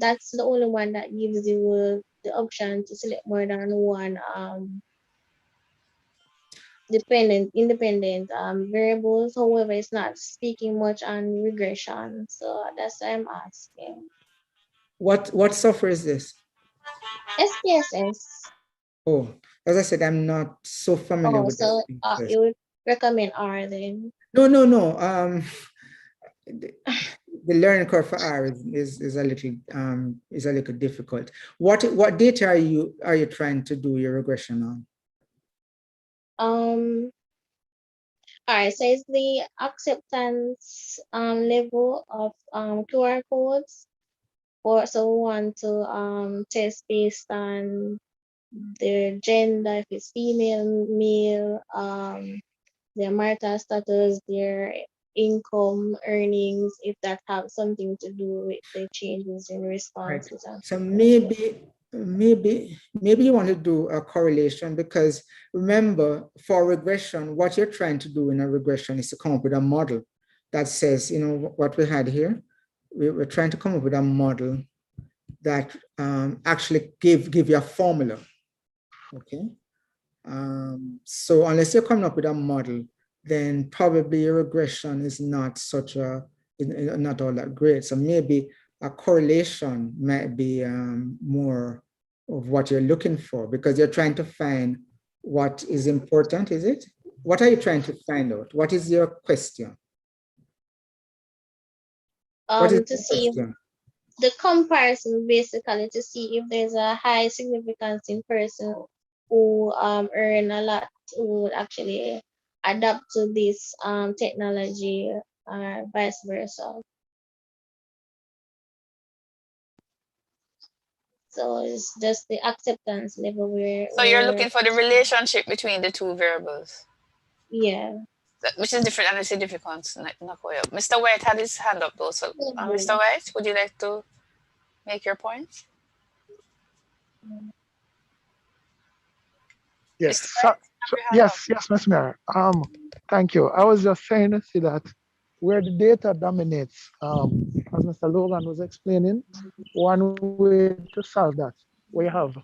That's the only one that gives you the option to select more than one independent variables. However, it's not speaking much on regression, so that's why I'm asking. What software is this? SPSS. Oh, as I said, I'm not so familiar with So SPSS. you would recommend R then? No. The learning curve for R is a little difficult. What data are you trying to do your regression on? All right, so it's the acceptance level of QR codes. or so we want to test based on their gender, if it's female, male, their marital status, their income, earnings, if that have something to do with the changes in Right. responses. And So maybe you want to do a correlation, because remember, for regression, what you're trying to do in a regression is to come up with a model that says, you know, what we had here. We're trying to come up with a model that actually give you a formula. Okay. So unless you're coming up with a model, then probably your regression is not not all that great. So maybe a correlation might be more of what you're looking for, because you're trying to find what is important, is it? What are you trying to find out? What is your question? What is to the see question? the comparison, basically to see if there's a high significance in person who earn a lot, who would actually adapt to this technology, or vice versa. So it's just the acceptance level So you're where looking for the relationship between the two variables, yeah. which is different and the significance. Mr. White had his hand up though. So, Mr. White, would you like to make your point? Yes, Mr. White, so have your hand up. yes, Ms. Mayor. Thank you. I was just saying to see that where the data dominates, as Mr. Logan was explaining, one way to solve that, we have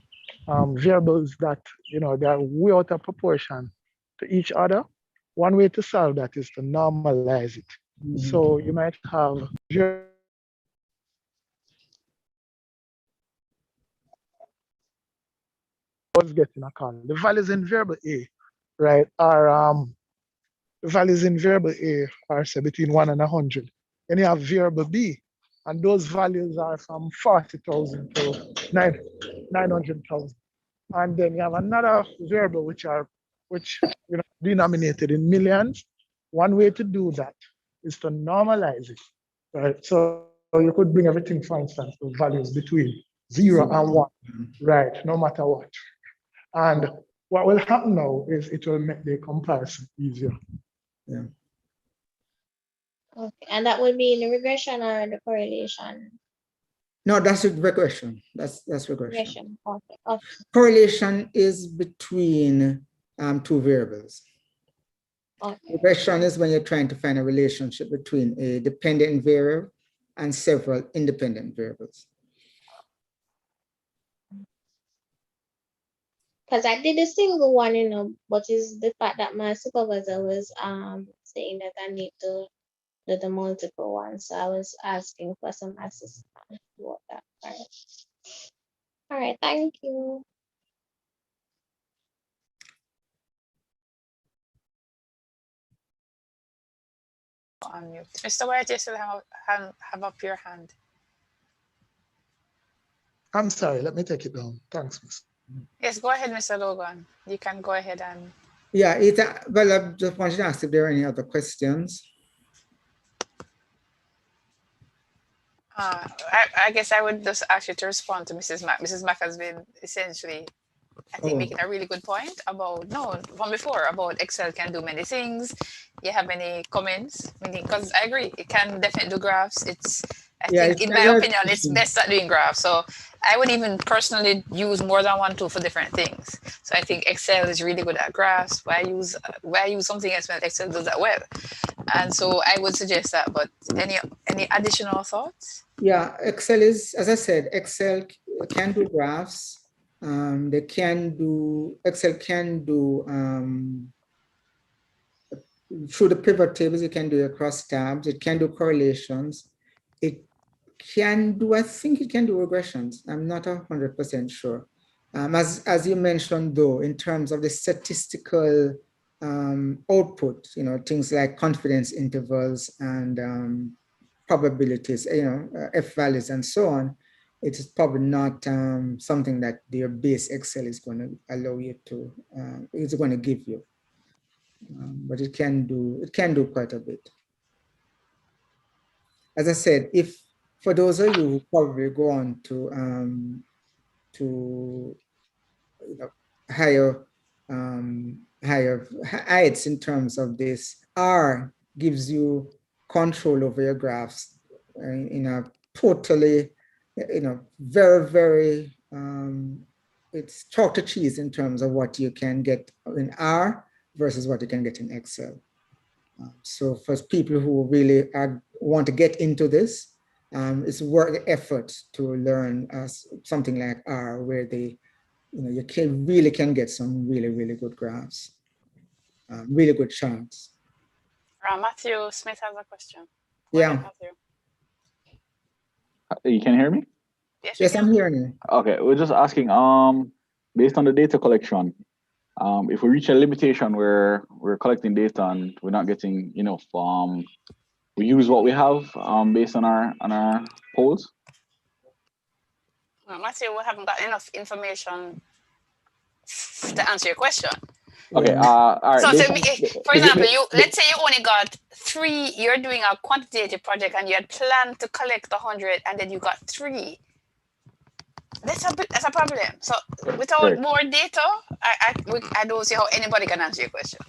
variables that, you know, they are way out of proportion to each other. One way to solve that is to normalize it. So you might have was getting a call. The values in variable A, right, are the values in variable A are say between 1 and 100. Then you have variable B, and those values are from 40,000 to 900,000. And then you have another variable which you know, denominated in millions. One way to do that is to normalize it, right? So you could bring everything, for instance, to values between 0 and 1, right? No matter what. And what will happen now is it will make the comparison easier. Yeah. Okay, and that would be in the regression or the correlation? No, that's a regression. That's regression. Regression. Okay. Okay. Correlation is between two variables. Okay. Regression is when you're trying to find a relationship between a dependent variable and several independent variables. Because I did a single one, you know, but is the fact that my supervisor was saying that I need to do the multiple ones. So I was asking for some assistance with that. All right, thank you. On mute. Mr. White, you still have up your hand. I'm sorry, let me take it down. Thanks, Miss. Yes, go ahead, Mr. Logan. You can go ahead and. Yeah, well, I just wanted to ask if there are any other questions. I guess I would just ask you to respond to Mrs. Mack. Mrs. Mack has been essentially, I think, making a really good point about, from before, about Excel can do many things. You have any comments? Because I agree, it can definitely do graphs. I think, in my opinion, it's best at doing graphs. So I would even personally use more than one tool for different things. So I think Excel is really good at graphs. Why use something else when Excel does that well? And so I would suggest that. But any additional thoughts? Yeah, Excel is, as I said, Excel can do graphs. Excel can do through the pivot tables, it can do across tabs, it can do correlations. It can do, I think it can do regressions. I'm not 100% sure. As you mentioned though, in terms of the statistical output, you know, things like confidence intervals and probabilities, you know, F-values and so on, it is probably not something that your base Excel is going to allow you to, it's going to give you. But it can do quite a bit. As I said, if for those of you who probably go on to higher heights in terms of this, R gives you control over your graphs in a totally, very, very, it's chalk to cheese in terms of what you can get in R versus what you can get in Excel. So for people who really want to get into this, it's worth the effort to learn something like R, where they, you really can get some really, really good graphs, really good charts. Matthew Smith has a question. Go Yeah. ahead, Matthew. You can hear me? Yes, I'm hearing you. Okay, we're just asking, based on the data collection, if we reach a limitation where we're collecting data and we're not getting enough, we use what we have based on our polls. Well, Matthew, we haven't got enough information to answer your question. Okay. All right. So, for example, let's say you only got 3. You're doing a quantitative project and you had planned to collect 100, and then you got 3. That's a problem. So, without more data, I don't see how anybody can answer your question.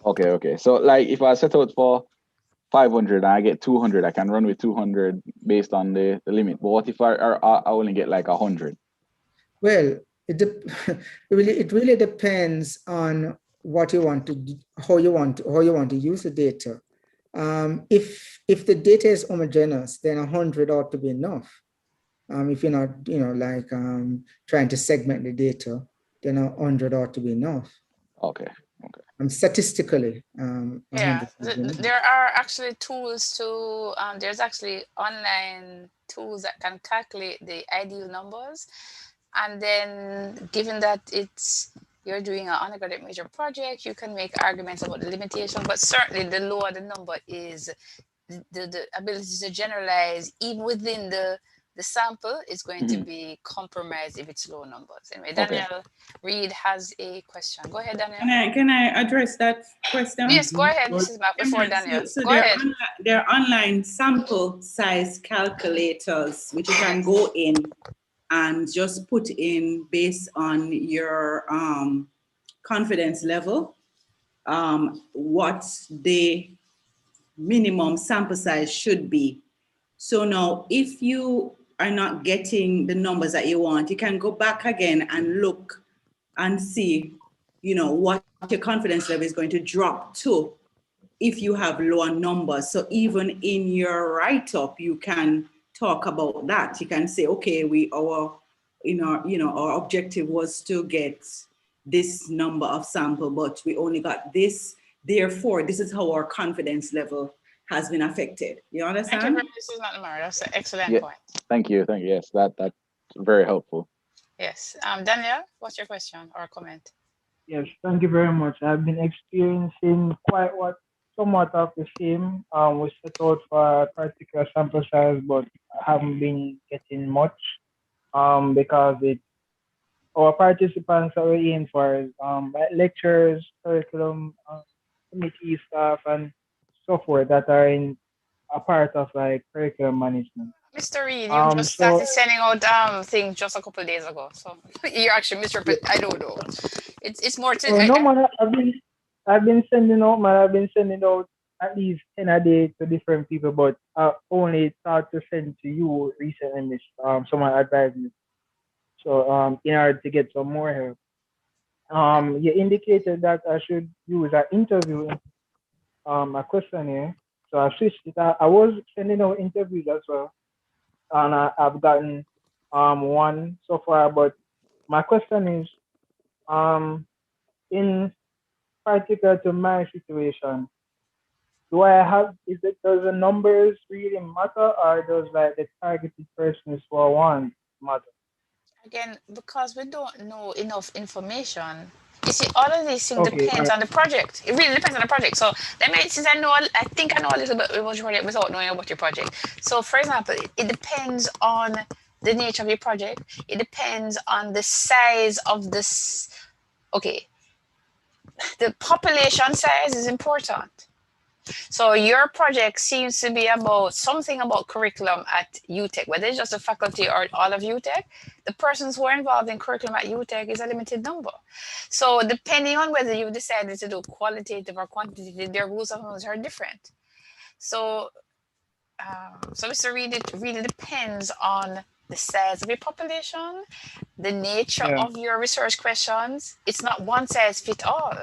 Okay. So, like, if I set out for 500 and I get 200, I can run with 200 based on the limit. But what if I only get like 100? Well, it really depends on what you want to do, how you want to use the data. If the data is homogeneous, then 100 ought to be enough. If you're not, trying to segment the data, then 100 ought to be enough. Okay. Statistically, yeah, there are actually tools to. There's actually online tools that can calculate the ideal numbers, and then given that you're doing an undergraduate major project, you can make arguments about the limitation. But certainly, the lower the number is, the ability to generalize even within the sample is going to be compromised if it's low numbers. Anyway, Daniel Reed has a question. Go ahead, Daniel. Can I address that question? Yes, go ahead. This is back before Daniel. So go ahead. There are online sample size calculators which you can go in and just put in based on your confidence level, what the minimum sample size should be. So now, if you are not getting the numbers that you want, you can go back again and look and see, what your confidence level is going to drop to if you have lower numbers. So even in your write-up, you can talk about that. You can say, okay, our objective was to get this number of sample, but we only got this. Therefore, this is how our confidence level has been affected. You understand? Thank you, Mrs. McNamara. That's an excellent point. Thank you. Yes, that's very helpful. Yes. Daniel, what's your question or comment? Yes, thank you very much. I've been experiencing somewhat of the same. We set out for a particular sample size, but I haven't been getting much because our participants are in for lectures, curriculum, committee staff, and so forth that are in a part of like curriculum management. Mr. Reed, you just started sending out things just a couple of days ago. So you're actually I don't know. It's more to no, man, I've been sending out, man. I've been sending out at least 10 a day to different people, but I only thought to send to you recently, Miss. Someone advised me. So in order to get some more help. You indicated that I should use an interview, a questionnaire. So I switched it. I was sending out interviews as well, and I've gotten one so far. But my question is, in particular to my situation, does the numbers really matter, or does like the targeted persons who I want matter? Again, because we don't know enough information. You see, all of these things depends on the project. It really depends on the project. So since I think I know a little bit about your project without knowing about your project. So for example, it depends on the nature of your project. It depends on the size of this. Okay. The population size is important. So your project seems to be about something about curriculum at UTech, whether it's just the faculty or all of UTech. The persons who are involved in curriculum at UTech is a limited number. So depending on whether you've decided to do qualitative or quantitative, their rules of thumb are different. So, so Mr. Reed, it really depends on the size of your population, the nature Yeah. of your research questions. It's not one size fit all.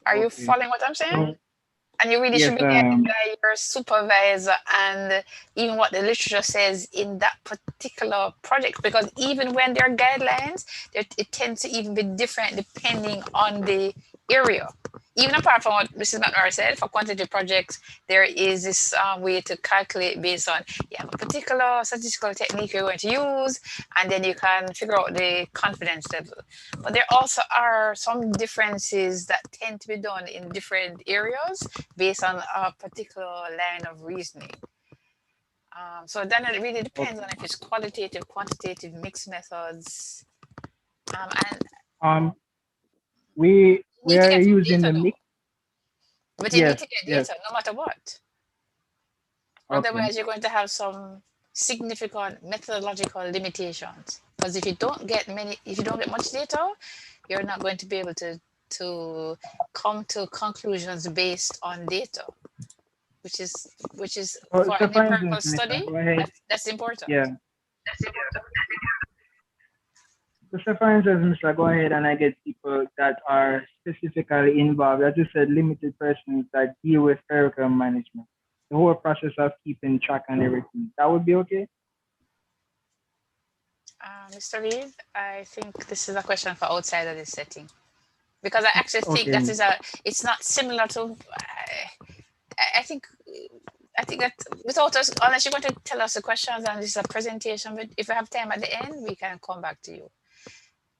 Are you Okay. following what I'm saying? So, And you really yes, should be I guided am. by your supervisor and even what the literature says in that particular project, because even when there are guidelines, it tends to even be different depending on the area. Even apart from what Mrs. McNamara said, for quantitative projects, there is this way to calculate based on you have a particular statistical technique you're going to use, and then you can figure out the confidence level. But there also are some differences that tend to be done in different areas based on a particular line of reasoning. So then it really depends on if it's qualitative, quantitative, mixed methods. And We you need to are get some using data the though. mix. But you need Yes, to get yes. data no matter what. Okay. Otherwise, you're going to have some significant methodological limitations. Because if you don't get much data, you're not going to be able to come to conclusions based on data, which is So, for so an for instance, empirical Mr. study, Go ahead. that's important. Yeah. So for instance, Mr. Go ahead and I get people that are specifically involved, as you said, limited persons that deal with curriculum management, the whole process of keeping track and everything. That would be okay? Mr. Reed, I think this is a question for outside of this setting. Because I actually think Okay. that it's not similar to, I think that without us, unless you're going to tell us the questions and this is a presentation, but if we have time at the end, we can come back to you.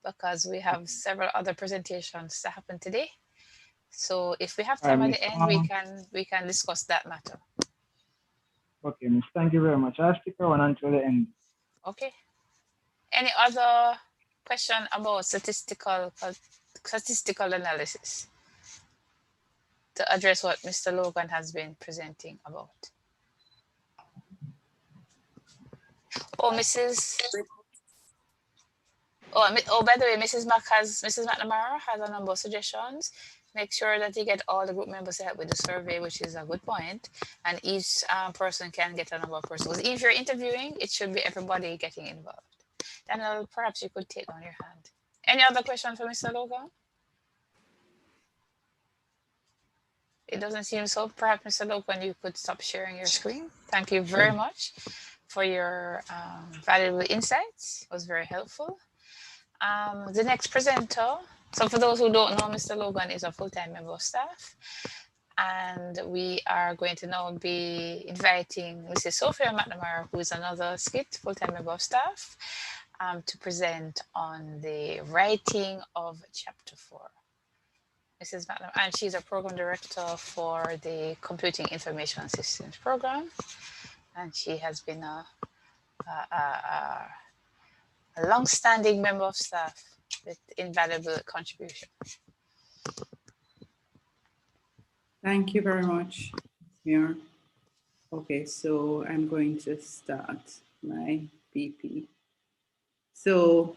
Because we have several other presentations that happen today. So if we have time at the end, we can discuss that matter. Okay, Miss. Thank you very much. I'll stick around until the end. Okay. Any other question about statistical analysis to address what Mr. Logan has been presenting about? Oh, by the way, Mrs. McNamara has a number of suggestions. Make sure that you get all the group members to help with the survey, which is a good point. And each person can get a number of persons. If you're interviewing, it should be everybody getting involved. Daniel, perhaps you could take on your hand. Any other question for Mr. Logan? It doesn't seem so. Perhaps Mr. Logan, you could stop sharing your screen. Thank you very much for your valuable insights. It was very helpful. The next presenter, so for those who don't know, Mr. Logan is a full-time member of staff. And we are going to now be inviting Mrs. Sophia McNamara, who is another SCIT, full-time member of staff, to present on the writing of chapter 4. Mrs. McNamara, and she's a program director for the Computing Information Systems program. And she has been a long-standing member of staff with invaluable contribution. Thank you very much, Mayor. Okay, so I'm going to start my BP. So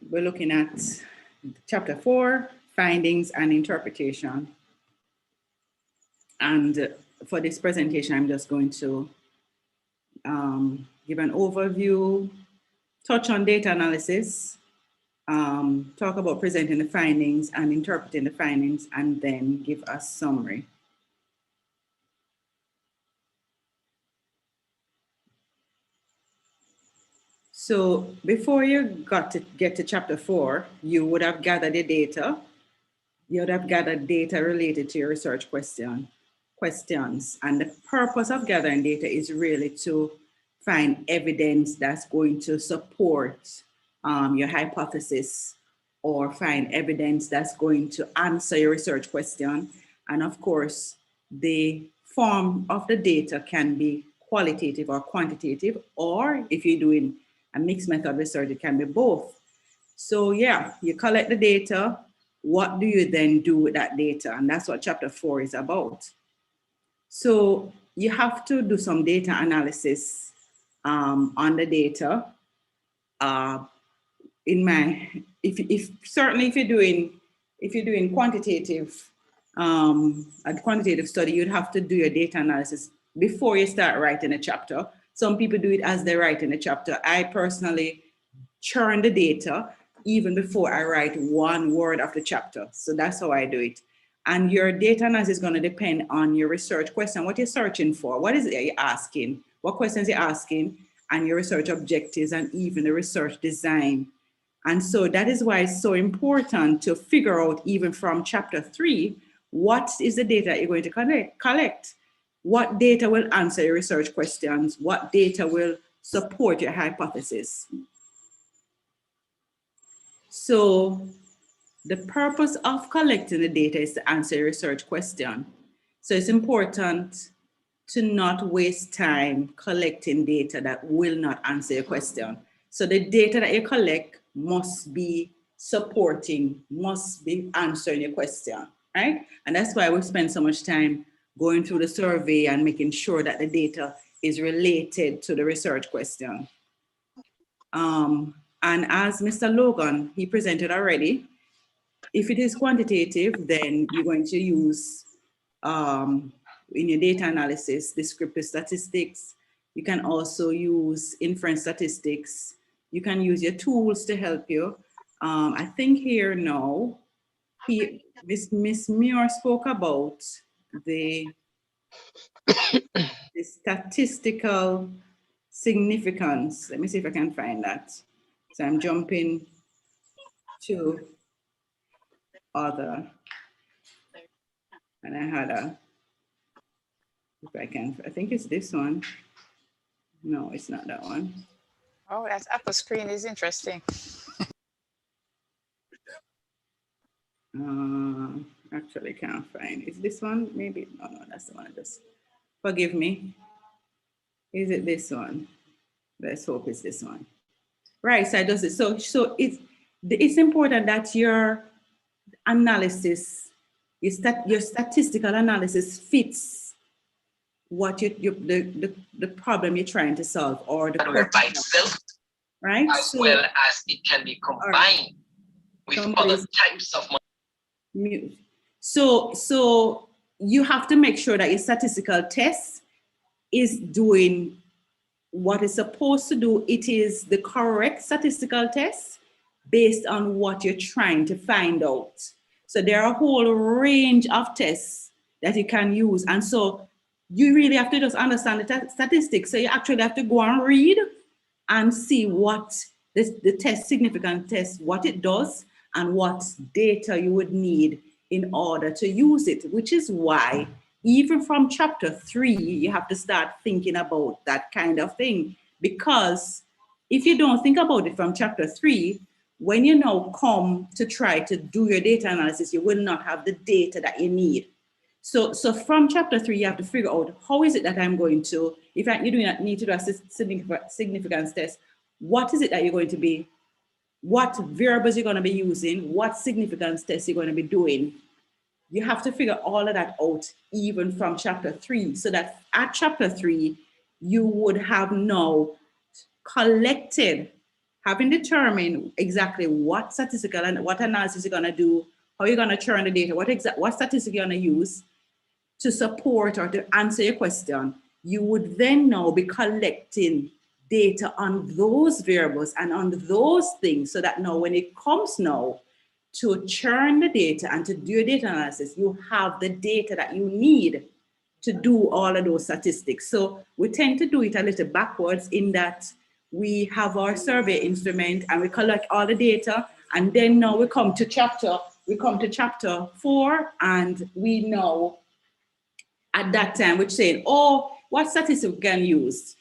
we're looking at chapter 4, findings and interpretation. And for this presentation, I'm just going to give an overview, touch on data analysis, talk about presenting the findings and interpreting the findings, and then give a summary. So before you get to chapter 4, you would have gathered the data. You would have gathered data related to your research questions. And the purpose of gathering data is really to find evidence that's going to support your hypothesis, or find evidence that's going to answer your research question. And of course, the form of the data can be qualitative or quantitative, or if you're doing a mixed method research, it can be both. So yeah, you collect the data. what do you then do with that data? And that's what chapter 4 is about. So you have to do some data analysis on the data. If you're doing quantitative, a quantitative study, you'd have to do your data analysis before you start writing a chapter. Some people do it as they write in a chapter. I personally churn the data even before I write one word of the chapter. So that's how I do it. And your data analysis is going to depend on your research question, what you're searching for, what is it you're asking, what questions you're asking, and your research objectives, and even the research design. And so that is why it's so important to figure out, even from chapter 3, what is the data you're going to collect? What data will answer your research questions? What data will support your hypothesis? So the purpose of collecting the data is to answer your research question. So it's important to not waste time collecting data that will not answer your question. So the data that you collect must be supporting, must be answering your question, right? And that's why we spend so much time going through the survey and making sure that the data is related to the research question. And as Mr. Logan, he presented already, if it is quantitative, then you're going to use, in your data analysis, descriptive statistics. You can also use inference statistics. You can use your tools to help you. I think here now, Miss Muir spoke about the statistical significance. Let me see if I can find that. So I'm jumping to other, and I had if I can, I think it's this one. No, it's not that one. Oh, that upper screen is interesting. Actually can't find. Is this one? Maybe, no, that's the one. Just forgive me. Is it this one? Let's hope it's this one. Right, so I does it. So it's important that your analysis, your statistical analysis fits what the problem you're trying to solve, or the question by itself, right? As well as it can be combined with other types of money. So you have to make sure that your statistical test is doing what it's supposed to do. It is the correct statistical test based on what you're trying to find out. So there are a whole range of tests that you can use. And so you really have to just understand the statistics. So you actually have to go and read and see what the test, significant test, what it does, and what data you would need in order to use it, which is why even from chapter 3, you have to start thinking about that kind of thing. Because if you don't think about it from chapter 3, when you now come to try to do your data analysis, you will not have the data that you need. So from chapter 3, you have to figure out, how is it that I'm going to, if you do not need to do a significance test, what is it that you're going to be, what variables you're going to be using, what significance tests you're going to be doing. You have to figure all of that out even from chapter 3, so that at chapter 3, you would have now collected, having determined exactly what statistical and what analysis you're going to do, how you're going to churn the data, what statistic you're going to use to support or to answer your question. You would then now be collecting data on those variables and on those things, so that now when it comes now to churn the data and to do your data analysis, you have the data that you need to do all of those statistics. So we tend to do it a little backwards, in that we have our survey instrument and we collect all the data, and then now we come to chapter 4, and we know at that time we're saying, oh, what statistics we can use?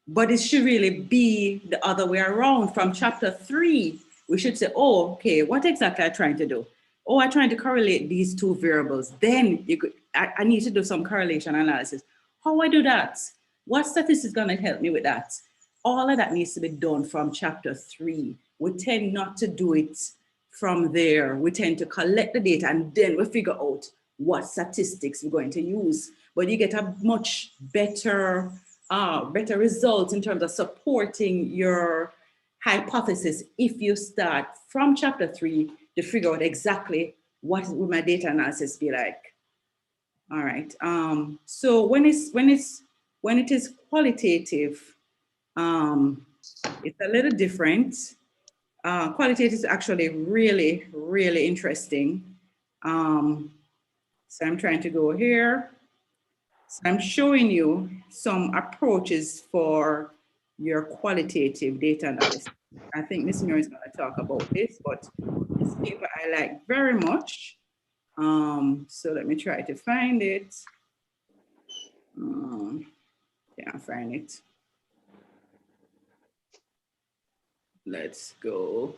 But it should really be the other way around. From chapter 3, we should say, oh, okay, what exactly am I trying to do? Oh, I'm trying to correlate these two variables. Then I need to do some correlation analysis. How I do that? What statistics is going to help me with that? All of that needs to be done from chapter 3. We tend not to do it from there, we tend to collect the data and then we figure out what statistics we're going to use. But you get a much better, better results in terms of supporting your hypothesis if you start from chapter 3 to figure out exactly what would my data analysis be like. All right. So when it is qualitative, it's a little different. Qualitative is actually really, really interesting. So I'm trying to go here. So I'm showing you some approaches for your qualitative data analysis. I think Ms. Muir is going to talk about this, but this paper I like very much. So let me try to find it. Can't find it. Let's go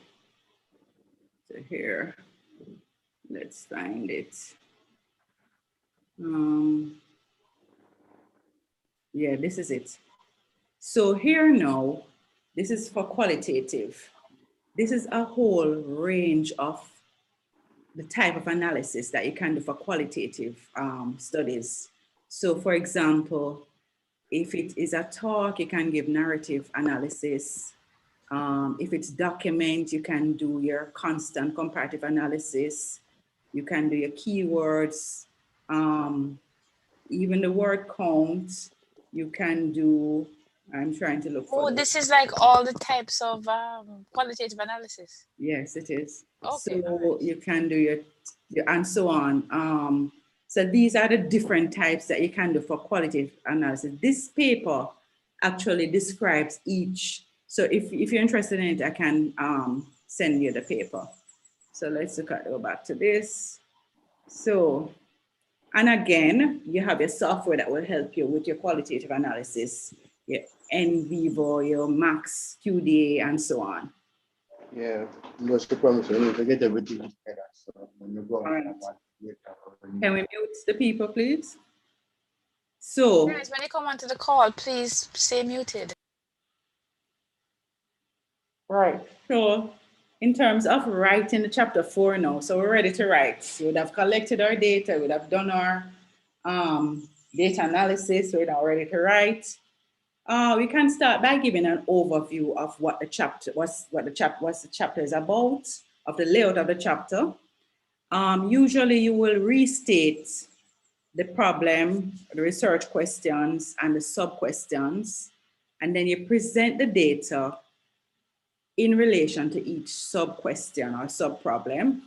to here. Let's find it. Yeah, this is it. So here now, this is for qualitative. This is a whole range of the type of analysis that you can do for qualitative studies. So for example, if it is a talk, you can give narrative analysis. If it's document, you can do your constant comparative analysis. You can do your keywords, even the word count. You can do, I'm trying to look for. Oh, this is like all the types of qualitative analysis. Yes, it is. Okay. So you can do your and so on. So these are the different types that you can do for qualitative analysis. This paper actually describes each. So if you're interested in it, I can send you the paper. So let's go back to this. So, and again, you have your software that will help you with your qualitative analysis, your NVivo, your Max, QDA, and so on. Yeah, that's the promise. We need to get everything together. So when you go Right. Can we mute the people, please? So, Guys, when you come onto the call, please stay muted. right. So, in terms of writing the chapter 4 now, so we're ready to write. We would have collected our data, we would have done our data analysis, so we're now ready to write. We can start by giving an overview of what the chapter is about, of the layout of the chapter. Usually you will restate the problem, the research questions, and the sub-questions, and then you present the data in relation to each sub-question or sub-problem.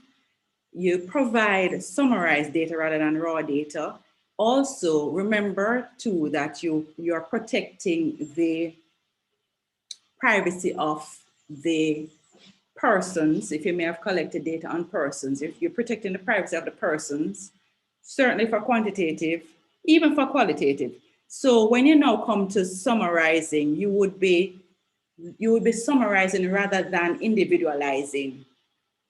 You provide summarized data rather than raw data. Also, remember too that you're protecting the privacy of the persons. If you may have collected data on persons, if you're protecting the privacy of the persons, certainly for quantitative, even for qualitative. So when you now come to summarizing, you would be summarizing rather than individualizing.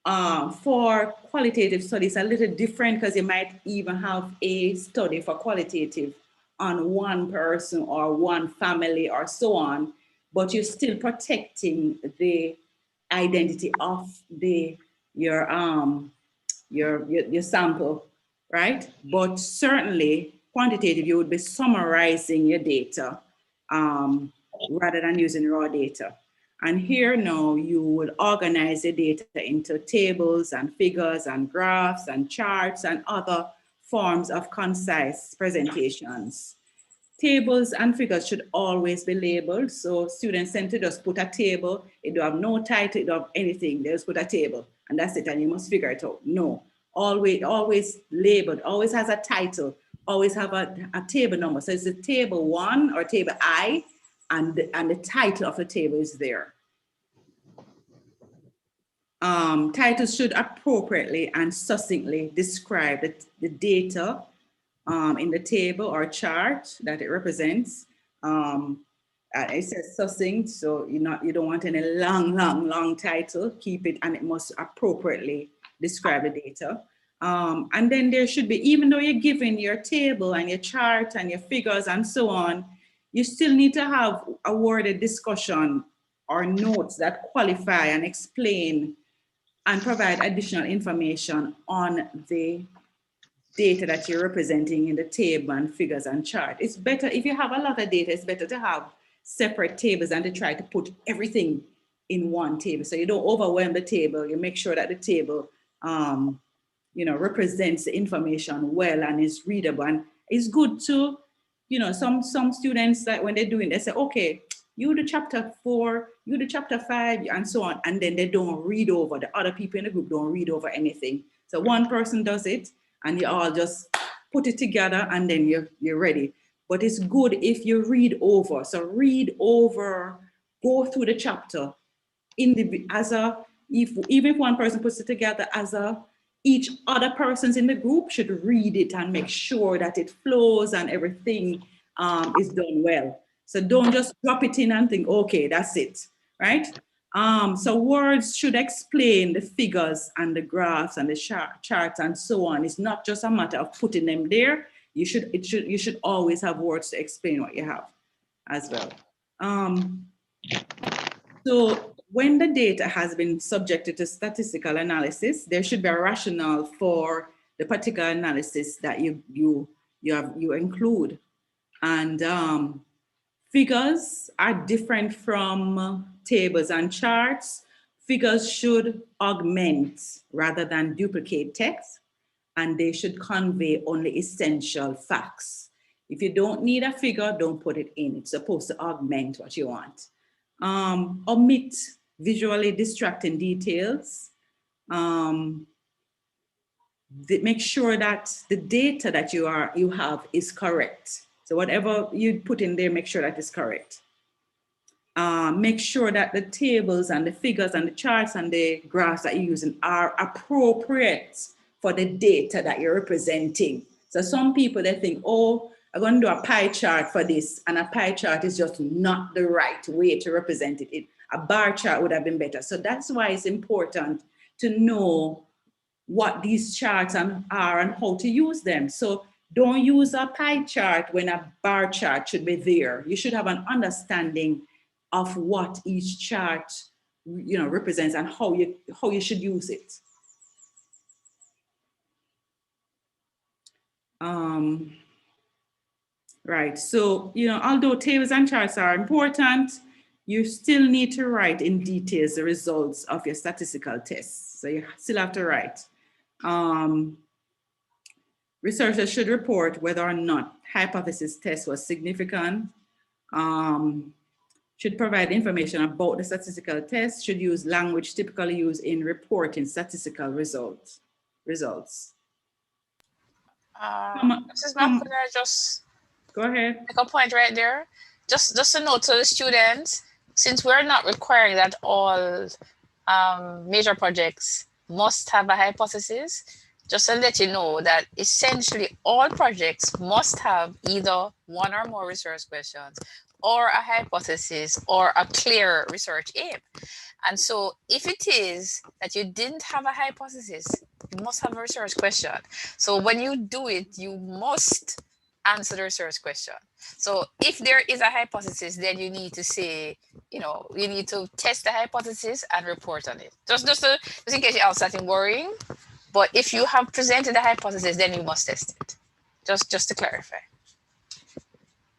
For qualitative studies, a little different because you might even have a study for qualitative on one person or one family or so on, but you're still protecting the identity of your sample, right? But certainly quantitative, you would be summarizing your data rather than using raw data. And here now you will organize the data into tables and figures and graphs and charts and other forms of concise presentations. Tables and figures should always be labeled. So students tend to just put a table. It don't have no title, it don't have anything. They just put a table and that's it. And you must figure it out. No, always labeled, always has a title, always have a table number. So it's a table 1 or table I, and the title of the table is there. Titles should appropriately and succinctly describe the data in the table or chart that it represents. It says succinct, so you don't want any long title. Keep it, and it must appropriately describe the data. And then there should be, even though you're given your table and your chart and your figures and so on, you still need to have a worded discussion or notes that qualify and explain and provide additional information on the data that you're representing in the table and figures and chart. It's better if you have a lot of data, it's better to have separate tables than to try to put everything in one table. So you don't overwhelm the table. You make sure that the table, represents the information well and is readable. And it's good to, some students that when they're doing, they say, okay, you do chapter 4, you do chapter 5, and so on. And then they don't read over. The other people in the group don't read over anything. So one person does it, and you all just put it together, and then you're ready. But it's good if you read over. So read over, go through the chapter even if one person puts it together each other persons in the group should read it and make sure that it flows and everything is done well. So don't just drop it in and think, okay, that's it, right? So words should explain the figures and the graphs and the charts and so on. It's not just a matter of putting them there. You should always have words to explain what you have as well. So when the data has been subjected to statistical analysis, there should be a rationale for the particular analysis that you include. And figures are different from tables and charts. Figures should augment rather than duplicate text, and they should convey only essential facts. If you don't need a figure, don't put it in. It's supposed to augment what you want. Omit visually distracting details. Make sure that the data that you have is correct. So whatever you put in there, make sure that is correct. Make sure that the tables and the figures and the charts and the graphs that you're using are appropriate for the data that you're representing. So some people, they think, oh, I'm going to do a pie chart for this, and a pie chart is just not the right way to represent it. A bar chart would have been better. So that's why it's important to know what these charts are and how to use them. So don't use a pie chart when a bar chart should be there. You should have an understanding of what each chart represents and how you should use it. Right, so although tables and charts are important, you still need to write in details the results of your statistical tests. So you still have to write. Researchers should report whether or not hypothesis test was significant. Should provide information about the statistical test. Should use language typically used in reporting statistical results. Mrs. Mac, could I just go ahead? Make a point right there. Just a note to the students, since we're not requiring that all major projects must have a hypothesis, just to let you know that essentially all projects must have either one or more research questions or a hypothesis or a clear research aim. And so if it is that you didn't have a hypothesis, you must have a research question. So when you do it, you must answer the research question. So if there is a hypothesis, then you need to say, you need to test the hypothesis and report on it. Just in case you're all starting worrying. But if you have presented a hypothesis, then you must test it. Just to clarify.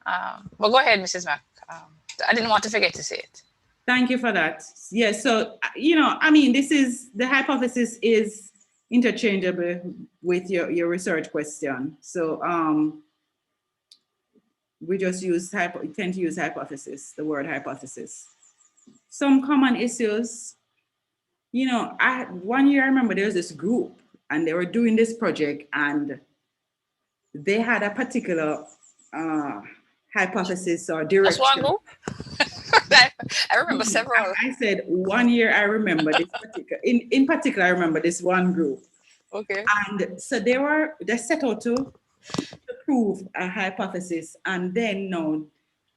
But go ahead, Mrs. Mack. I didn't want to forget to say it. Thank you for that. Yes, so, the hypothesis is interchangeable with your research question. So we just tend to use hypothesis, the word hypothesis. Some common issues, one year I remember there was this group and they were doing this project and they had a particular hypothesis or direction. That's one group? I remember several. I said 1 year I remember this particular, in particular I remember this one group. Okay. And so they set out to prove a hypothesis, and then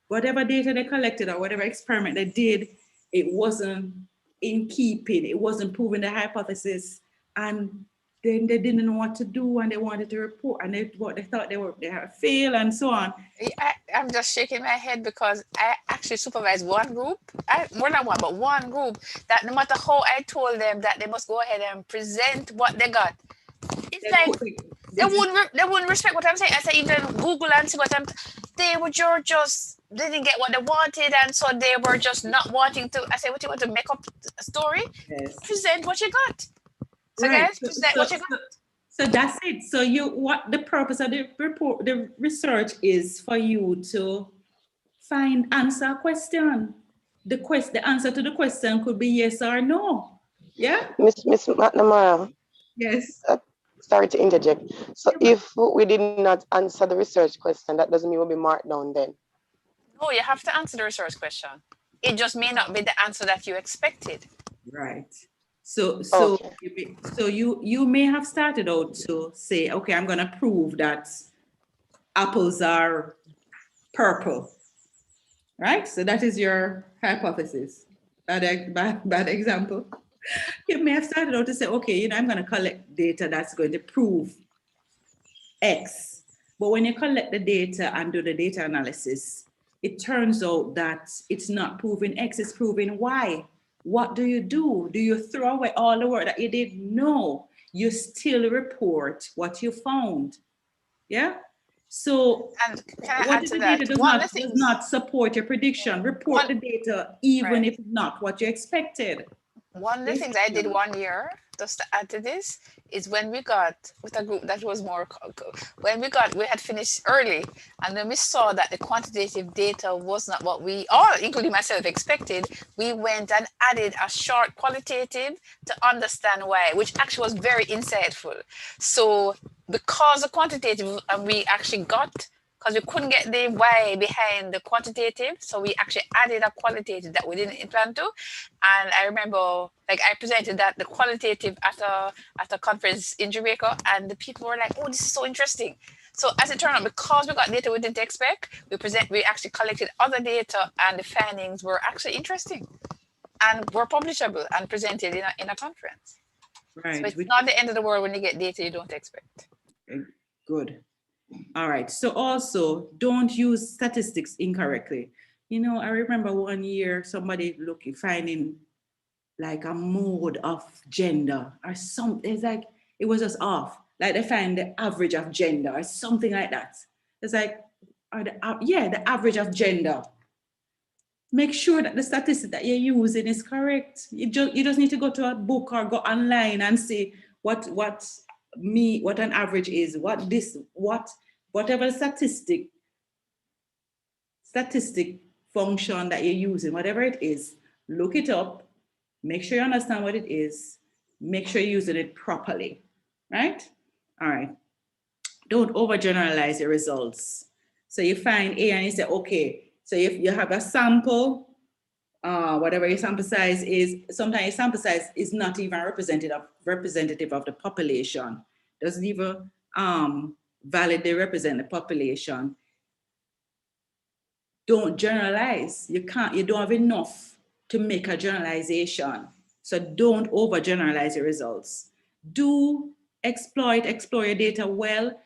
whatever data they collected or whatever experiment they did, it wasn't in keeping, it wasn't proving the hypothesis, and then they didn't know what to do and they wanted to report and they thought they had failed and so on. I'm just shaking my head because I actually supervised one group, more than one, but one group that no matter how I told them that they must go ahead and present what they got, it's like they wouldn't respect what I'm saying. I said even Google and see what they were just they didn't get what they wanted and so they were just not wanting to. I said, what you want to make up a story? Yes. Present what you got. So right. guys, present what you got. So that's it. So what the purpose of the report, the research is for you to answer a question. The answer to the question could be yes or no. Yeah. Miss McNamara. Yes. Sorry to interject. So if we did not answer the research question, that doesn't mean we'll be marked down then. No, you have to answer the research question. It just may not be the answer that you expected. Right. So you may have started out to say, okay, I'm going to prove that apples are purple, right? So that is your hypothesis. Bad example. You may have started out to say, okay, I'm going to collect data that's going to prove X. But when you collect the data and do the data analysis, it turns out that it's not proving X, it's proving Y. What do? Do you throw away all the work that you did? No, you still report what you found. Yeah. So and can I add to that? Data does not support your prediction. Report the data even if not what you expected. One of the things I did one year, just to add to this, is when we got with a group that was more, we had finished early, and then we saw that the quantitative data was not what we all, including myself, expected. We went and added a short qualitative to understand why, which actually was very insightful. So because the quantitative, we actually got, because we couldn't get the why behind the quantitative, so we actually added a qualitative that we didn't plan to. And I remember, like, I presented that the qualitative at a conference in Jamaica, and the people were like, "Oh, this is so interesting." So as it turned out, because we got data we didn't expect, we actually collected other data, and the findings were actually interesting, and were publishable and presented in a conference. Right. So it's not the end of the world when you get data you don't expect. Good. All right. So also don't use statistics incorrectly. I remember one year somebody finding like a mode of gender or something. It's like, it was just off. Like they find the average of gender or something like that. It's like, the average of gender. Make sure that the statistic that you're using is correct. You just need to go to a book or go online and see what an average is, whatever statistic function that you're using, whatever it is, look it up, make sure you understand what it is, make sure you're using it properly, right? All right. Don't overgeneralize your results. So you find A and you say, okay, so if you have a sample, whatever your sample size is, sometimes your sample size is not even representative of the population. Doesn't even validly represent the population. Don't generalize. You don't have enough to make a generalization. So don't overgeneralize your results. Do explore your data well.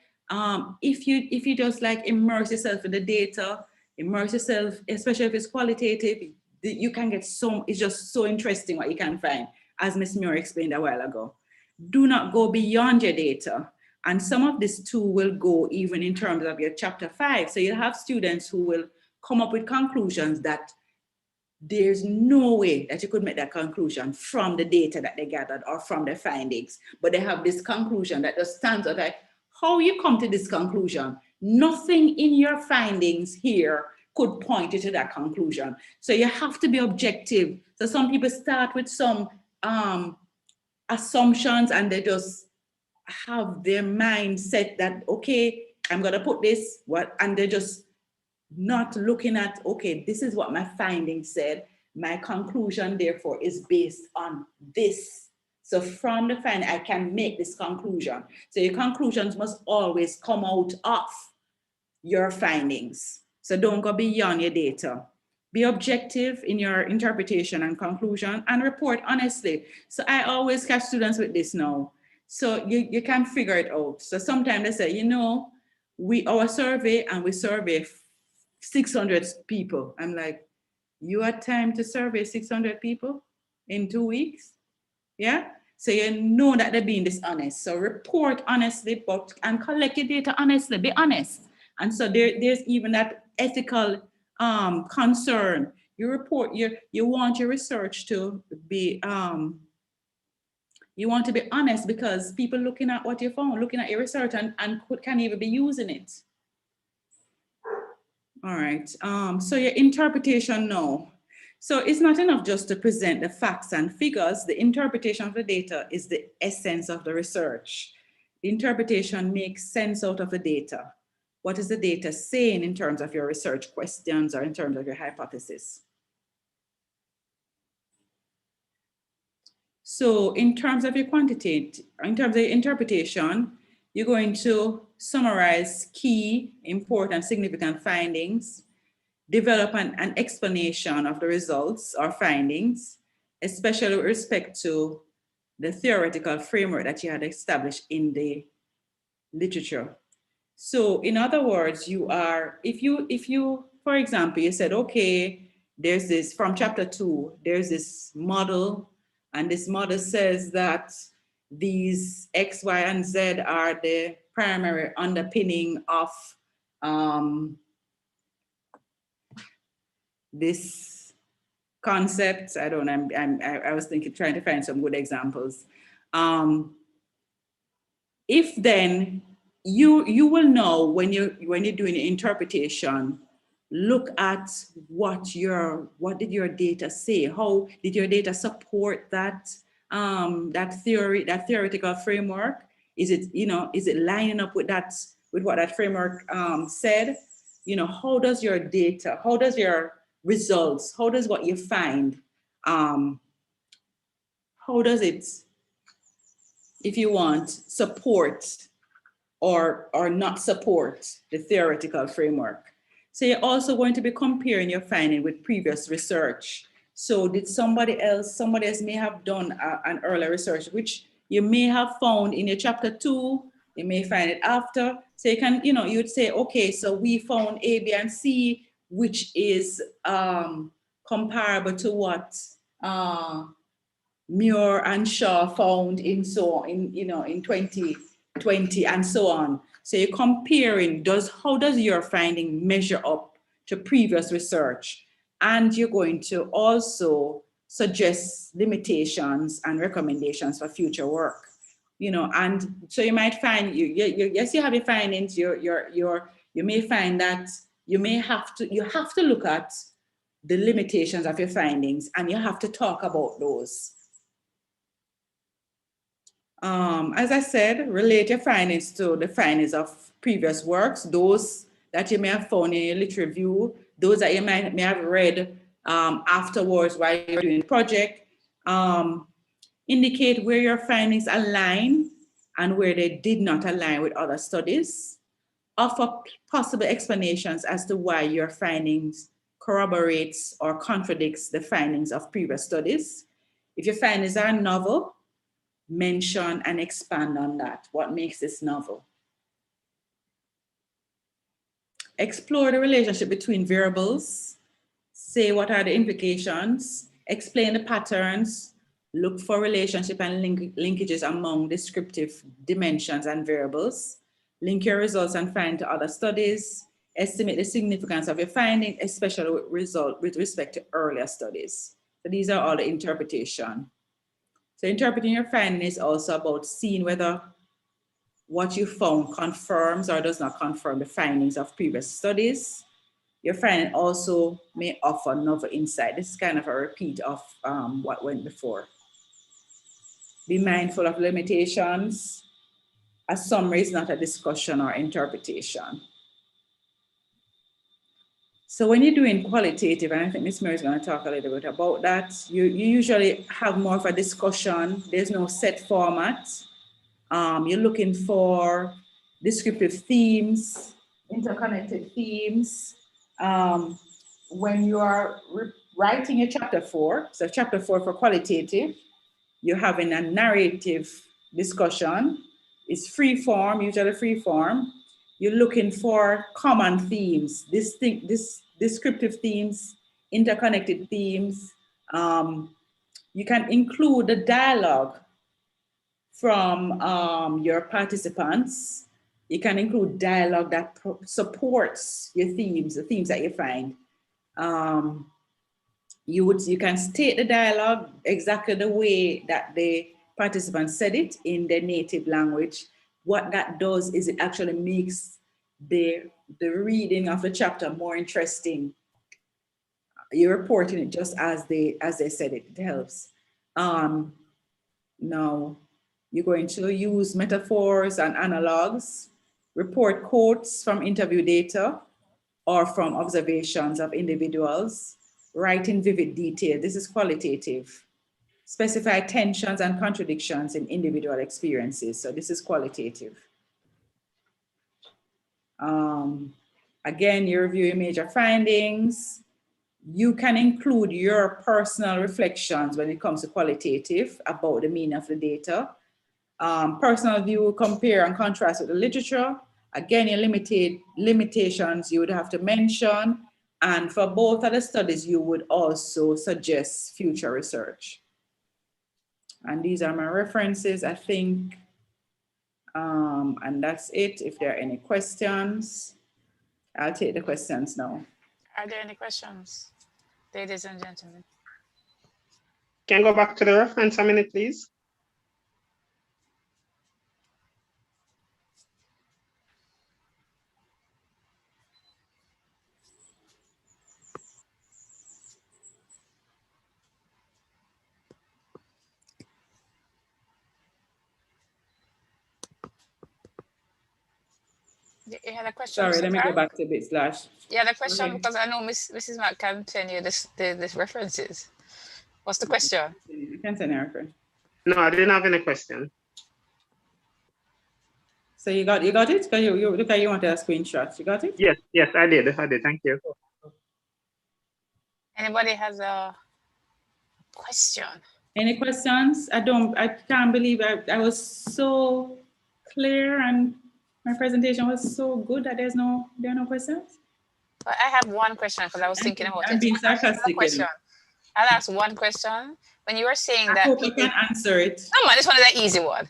If you just like immerse yourself in the data, immerse yourself, especially if it's qualitative, you can get it's just so interesting what you can find, as Ms. Muir explained a while ago. Do not go beyond your data. And some of this too will go even in terms of your chapter 5. So you'll have students who will come up with conclusions that there's no way that you could make that conclusion from the data that they gathered or from their findings. But they have this conclusion that just stands out like, how you come to this conclusion? Nothing in your findings here could point you to that conclusion. So you have to be objective. So some people start with some assumptions and they just have their mind set that, okay, I'm gonna put this, and they're just not looking at, okay, this is what my findings said. My conclusion, therefore, is based on this. So from the finding, I can make this conclusion. So your conclusions must always come out of your findings. So don't go beyond your data. Be objective in your interpretation and conclusion and report honestly. So I always catch students with this now. So you can figure it out. So sometimes they say, you know, our survey, and we survey 600 people. I'm like, you had time to survey 600 people in 2 weeks? Yeah. So you know that they're being dishonest. So report honestly, but and collect your data honestly. Be honest. And so there's even that ethical concern. You report you want your research to be you want to be honest, because people looking at what you found, looking at your research, and can even be using it. All right. So your interpretation now. So it's not enough just to present the facts and figures. The interpretation of the data is the essence of the research. The interpretation makes sense out of the data. What is the data saying in terms of your research questions or in terms of your hypothesis? So in terms of your quantitative, in terms of your interpretation, you're going to summarize key, important, significant findings, develop an explanation of the results or findings, especially with respect to the theoretical framework that you had established in the literature. So in other words, if you, for example, you said, okay, there's this, from chapter 2, there's this model, and this model says that these X, Y, and Z are the primary underpinning of this concept. I don't know, I was trying to find some good examples. If then you will know when you're doing the interpretation, look at what did your data say? How did your data support that theoretical framework? Is it lining up with what that framework said? How does your data, how does your results, how does what you find, how does it, if you want, support or not support the theoretical framework? So you're also going to be comparing your finding with previous research. So did somebody else may have done an earlier research, which you may have found in your chapter 2, you may find it after. So you can, you'd say, okay, so we found A, B, and C, which is comparable to what Muir and Shaw found in 2020 and so on. So you're comparing, how does your finding measure up to previous research? And you're going to also suggest limitations and recommendations for future work. And so you might find yes, you have your findings. You may find that you have to look at the limitations of your findings, and you have to talk about those. As I said, relate your findings to the findings of previous works, those that you may have found in your literature review, those that you may have read afterwards while you're doing the project. Indicate where your findings align and where they did not align with other studies. Offer possible explanations as to why your findings corroborates or contradicts the findings of previous studies. If your findings are novel, mention and expand on that. What makes this novel? Explore the relationship between variables. Say what are the implications. Explain the patterns. Look for relationship and linkages among descriptive dimensions and variables. Link your results and find to other studies. Estimate the significance of your finding, especially with respect to earlier studies. So these are all the interpretation. So interpreting your finding is also about seeing whether what you found confirms or does not confirm the findings of previous studies. Your finding also may offer novel insight. This is kind of a repeat of what went before. Be mindful of limitations. A summary is not a discussion or interpretation. So when you're doing qualitative, and I think Ms. Mary is going to talk a little bit about that, you usually have more of a discussion. There's no set format. You're looking for descriptive themes, interconnected themes. When you are writing a chapter 4, so chapter 4 for qualitative, you're having a narrative discussion. It's free form, usually free form. You're looking for common themes, descriptive themes, interconnected themes. You can include the dialogue from your participants. You can include dialogue that supports your themes, the themes that you find. You can state the dialogue exactly the way that the participants said it in their native language. What that does is it actually makes the reading of the chapter more interesting. You're reporting it just as they said it. It helps. Now, you're going to use metaphors and analogs, report quotes from interview data or from observations of individuals, write in vivid detail. This is qualitative. Specify tensions and contradictions in individual experiences. So this is qualitative. Again, you review your major findings. You can include your personal reflections when it comes to qualitative about the meaning of the data. Personal view, compare and contrast with the literature. Again, your limitations you would have to mention. And for both of the studies, you would also suggest future research. And these are my references, I think. And that's it. If there are any questions, I'll take the questions now. Are there any questions, ladies and gentlemen? Can go back to the reference a minute, please? You had a question. Sorry, Mr. let me Clark? go back to bit slash. Yeah, the question, because I know Mrs. Mack can send you this references. What's the question? You can send a reference. No, I didn't have any question. So you got it? You look like you want a screenshot. You got it? Yes, I did. Thank you. Anybody has a question? Any questions? I can't believe I was so clear and my presentation was so good that there are no questions. But I have one question because I was thinking about it. I'm being sarcastic. I'll ask one question. When you were saying that, I hope you can answer it. No, man, this one is an easy one.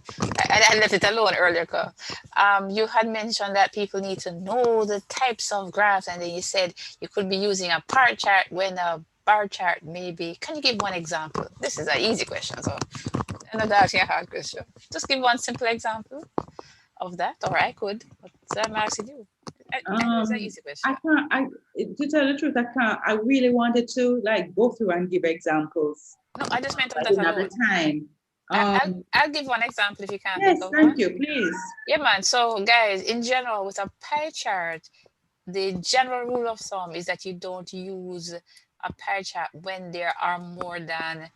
I left it alone earlier. You had mentioned that people need to know the types of graphs, and then you said you could be using a pie chart when a bar chart maybe. Can you give one example? This is an easy question, so I'm not asking a hard question. Just give one simple example of that, or I could. But I'm asking you. It's an easy question. To tell the truth, I can't. I really wanted to go through and give examples. No, I just meant I didn't have the time. I'll give one example if you can't. Yes, thank you, please. Yeah, man. So, guys, in general, with a pie chart, the general rule of thumb is that you don't use a pie chart when there are more than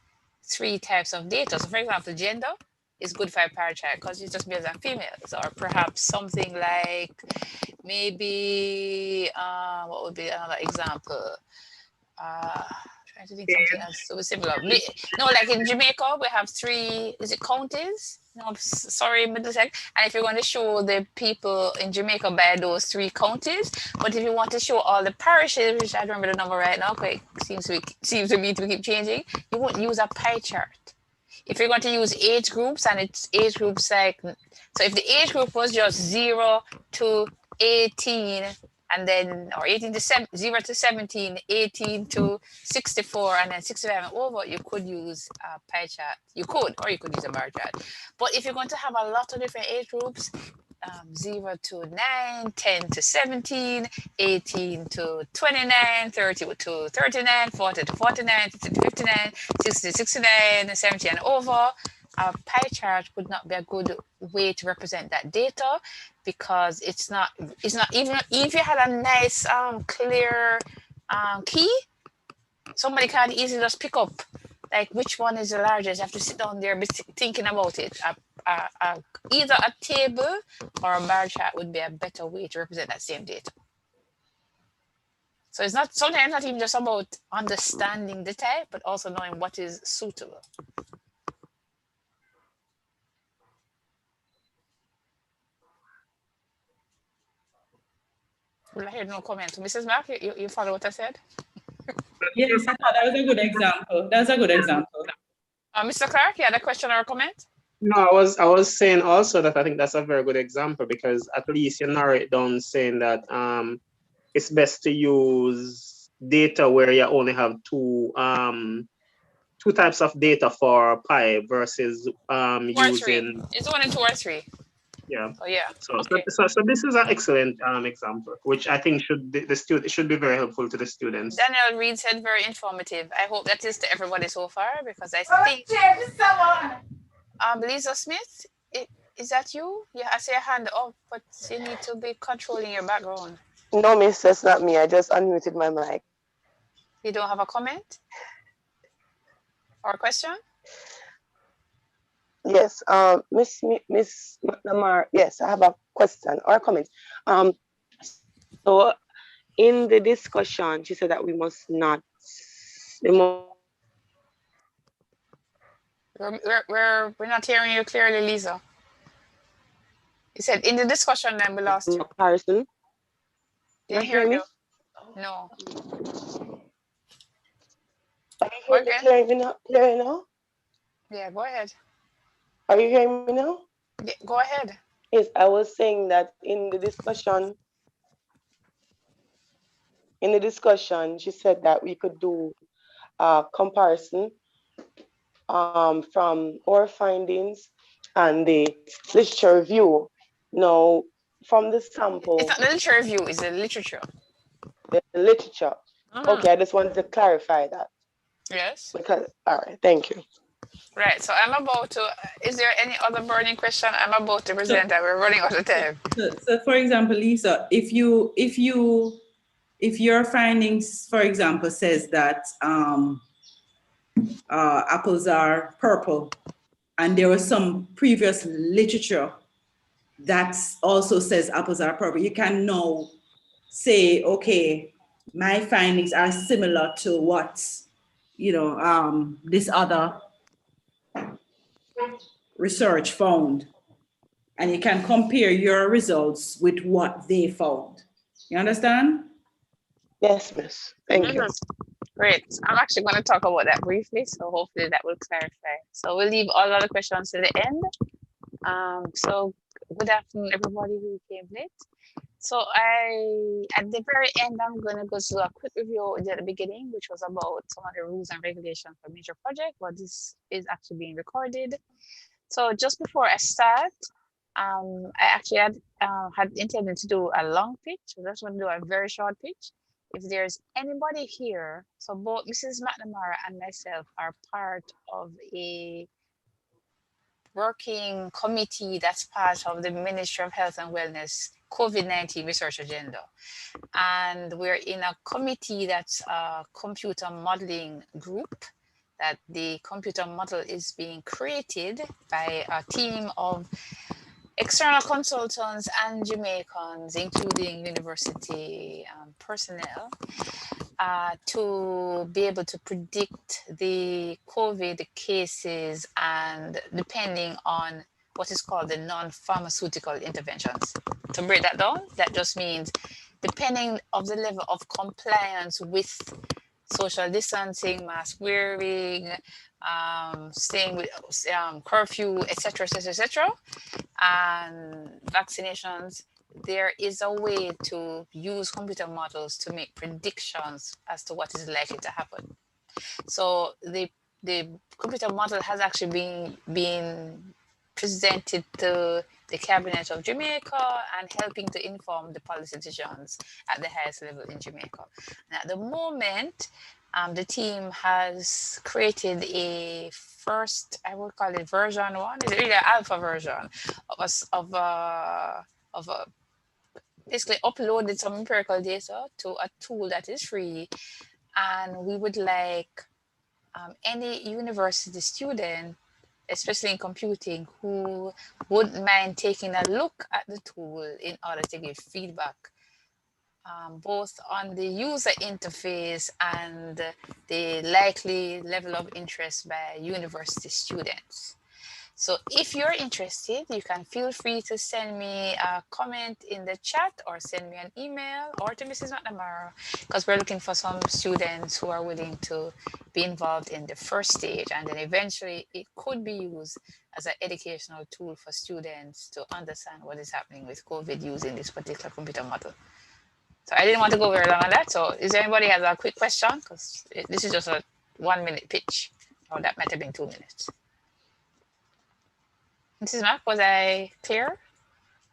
3 types of data. So, for example, gender is good for a pie chart because it's just males and females, or perhaps something like maybe what would be another example? Trying to think something else so similar. No, like in Jamaica, we have 3, is it counties? No, sorry, Middlesex. And if you're going to show the people in Jamaica by those 3 counties, but if you want to show all the parishes, which I don't remember the number right now, okay, seems to me to keep changing, you won't use a pie chart. If you're going to use age groups, and it's age groups like, so if the age group was just 0 to 18, and then, or 0 to 17, 18 to 64, and then 65 and over, you could use a pie chart. You could use a bar chart. But if you're going to have a lot of different age groups, 0 to 9, 10 to 17, 18 to 29, 30 to 39, 40 to 49, 50 to 59, 60 to 69, 70 and over, a pie chart would not be a good way to represent that data, because it's not even if you had a nice clear key, somebody can easily just pick up like which one is the largest. You have to sit down there thinking about it. Either a table or a bar chart would be a better way to represent that same data. So it's not sometimes not even just about understanding the type, but also knowing what is suitable. Well, I heard no comment. Mrs. Mark, you follow what I said? Yes, I thought that was a good example. That's a good example. Mr. Clark, you had a question or a comment? No, I was saying also that I think that's a very good example because at least you narrow it down saying that it's best to use data where you only have two types of data for pi versus Two or three. using It's only 2 or 3. yeah. Oh yeah. So, Okay. so this is an excellent example, which I think the student should be very helpful to the students. Daniel Reed said very informative. I hope that is to everybody so far because I think Lisa Smith, is that you? Yeah, I see a hand up, but you need to be controlling your background. No, miss, that's not me. I just unmuted my mic. You don't have a comment or a question? Yes, Miss McNamara, yes, I have a question or a comment. So in the discussion, she said that we must not, We're not hearing you clearly, Lisa. You said in the discussion, then we lost you. Harrison. Didn't hear me? you. No. Are you hearing me clear now? Yeah, go ahead. Are you hearing me now? Yeah, go ahead. Yes, I was saying that in the discussion, she said that we could do a comparison from our findings and the literature review. Now, from the sample. It's not the literature review, it's the literature. The literature. Okay, I just wanted to clarify that. Yes. Because, all right, thank you. Right, so I'm about to, is there any other burning question I'm about to present that we're running out of time? So for example, Lisa, if your findings, for example, says that apples are purple, and there was some previous literature that also says apples are purple, you can now say, okay, my findings are similar to what, this other research found. And you can compare your results with what they found. You understand? Yes, miss. Thank you. Great. I'm actually going to talk about that briefly, so hopefully that will clarify. So we'll leave all other questions to the end. So good afternoon, everybody who came late. So at the very end, I'm going to go through a quick review at the beginning, which was about some of the rules and regulations for major project, but this is actually being recorded. So just before I start, I actually had intended to do a long pitch. So I just want to do a very short pitch. If there's anybody here, so both Mrs. McNamara and myself are part of a working committee that's part of the Ministry of Health and Wellness COVID-19 research agenda. And we're in a committee that's a computer modeling group, that the computer model is being created by a team of external consultants and Jamaicans, including university personnel, to be able to predict the COVID cases, and depending on what is called the non-pharmaceutical interventions. To break that down, that just means depending on the level of compliance with social distancing, mask wearing, staying with curfew, etc., and vaccinations, there is a way to use computer models to make predictions as to what is likely to happen. So the computer model has actually been presented to the Cabinet of Jamaica and helping to inform the policy decisions at the highest level in Jamaica. And at the moment, the team has created a first, I would call it version 1, it's really an alpha version of basically uploaded some empirical data to a tool that is free. And we would like any university student, especially in computing, who wouldn't mind taking a look at the tool in order to give feedback, both on the user interface and the likely level of interest by university students. So if you're interested, you can feel free to send me a comment in the chat or send me an email or to Mrs. McNamara, because we're looking for some students who are willing to be involved in the first stage, and then eventually it could be used as an educational tool for students to understand what is happening with COVID using this particular computer model. So I didn't want to go very long on that. So is there anybody has a quick question? Because this is just a 1 minute pitch, or that might have been 2 minutes. Mrs. Mack, was I clear?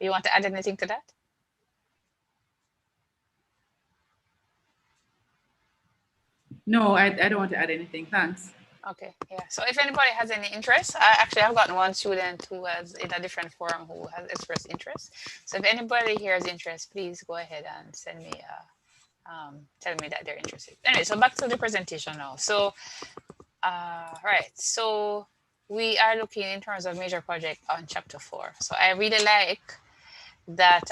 You want to add anything to that? No, I don't want to add anything. Thanks. Okay, yeah. So if anybody has any interest, I've gotten one student who was in a different forum who has expressed interest. So if anybody here has interest, please go ahead and send me tell me that they're interested. Anyway, so back to the presentation now. So, right. So we are looking in terms of major project on chapter 4. So I really like that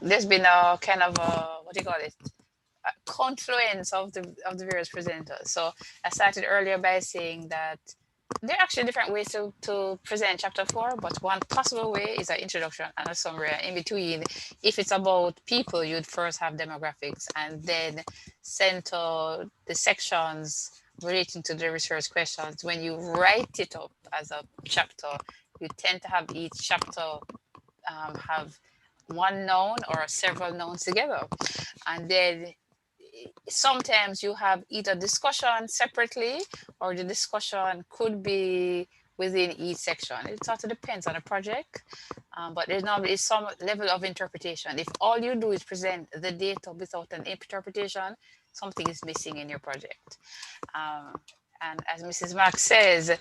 there's been a kind of a, what do you call it, a confluence of the various presenters. So I started earlier by saying that there are actually different ways to present chapter 4, but one possible way is an introduction and a summary. In between, if it's about people, you'd first have demographics and then center the sections relating to the research questions. When you write it up as a chapter, you tend to have each chapter have one noun or several nouns together. And then sometimes you have either discussion separately or the discussion could be within each section. It sort of depends on the project, but there's normally some level of interpretation. If all you do is present the data without an interpretation, something is missing in your project. And as Mrs. Mark says,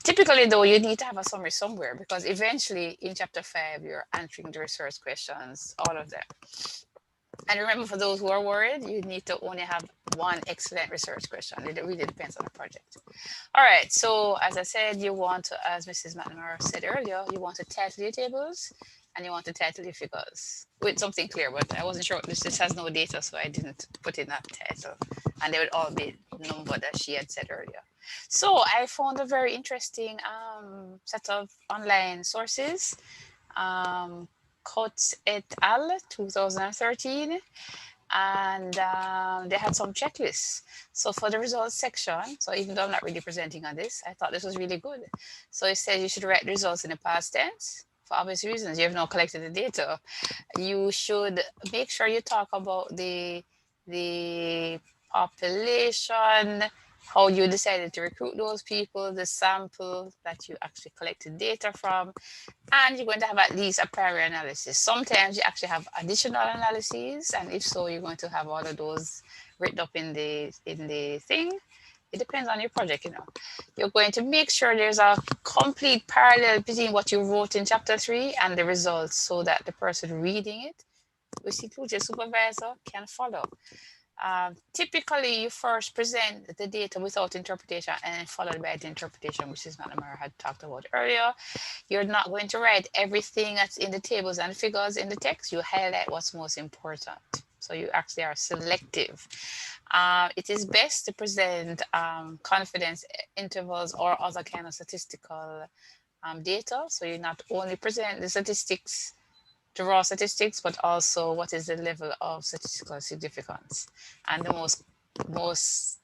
typically though, you need to have a summary somewhere, because eventually in chapter 5, you're answering the research questions, all of them. And remember, for those who are worried, you need to only have one excellent research question. It really depends on the project. All right, so as I said, you want to, as Mrs. McNamara said earlier, you want to title your tables and you want to title your figures with something clear, but I wasn't sure, this has no data, so I didn't put in that title. And they would all be numbered as she had said earlier. So I found a very interesting set of online sources. Coates et al. 2013, and they had some checklists. So for the results section, so even though I'm not really presenting on this, I thought this was really good. So it says you should write the results in the past tense. For obvious reasons, you have not collected the data. You should make sure you talk about the population, how you decided to recruit those people, the sample that you actually collected data from, and you're going to have at least a primary analysis. Sometimes you actually have additional analyses, and if so, you're going to have all of those written up in the thing. It depends on your project, you know. You're going to make sure there's a complete parallel between what you wrote in chapter 3 and the results, so that the person reading it, which includes your supervisor, can follow. Typically, you first present the data without interpretation and then followed by the interpretation, which is McNamara had talked about earlier. You're not going to write everything that's in the tables and figures in the text. You highlight what's most important. So you actually are selective. It is best to present confidence intervals or other kind of statistical data. So you not only present the statistics, the raw statistics, but also what is the level of statistical significance. And the most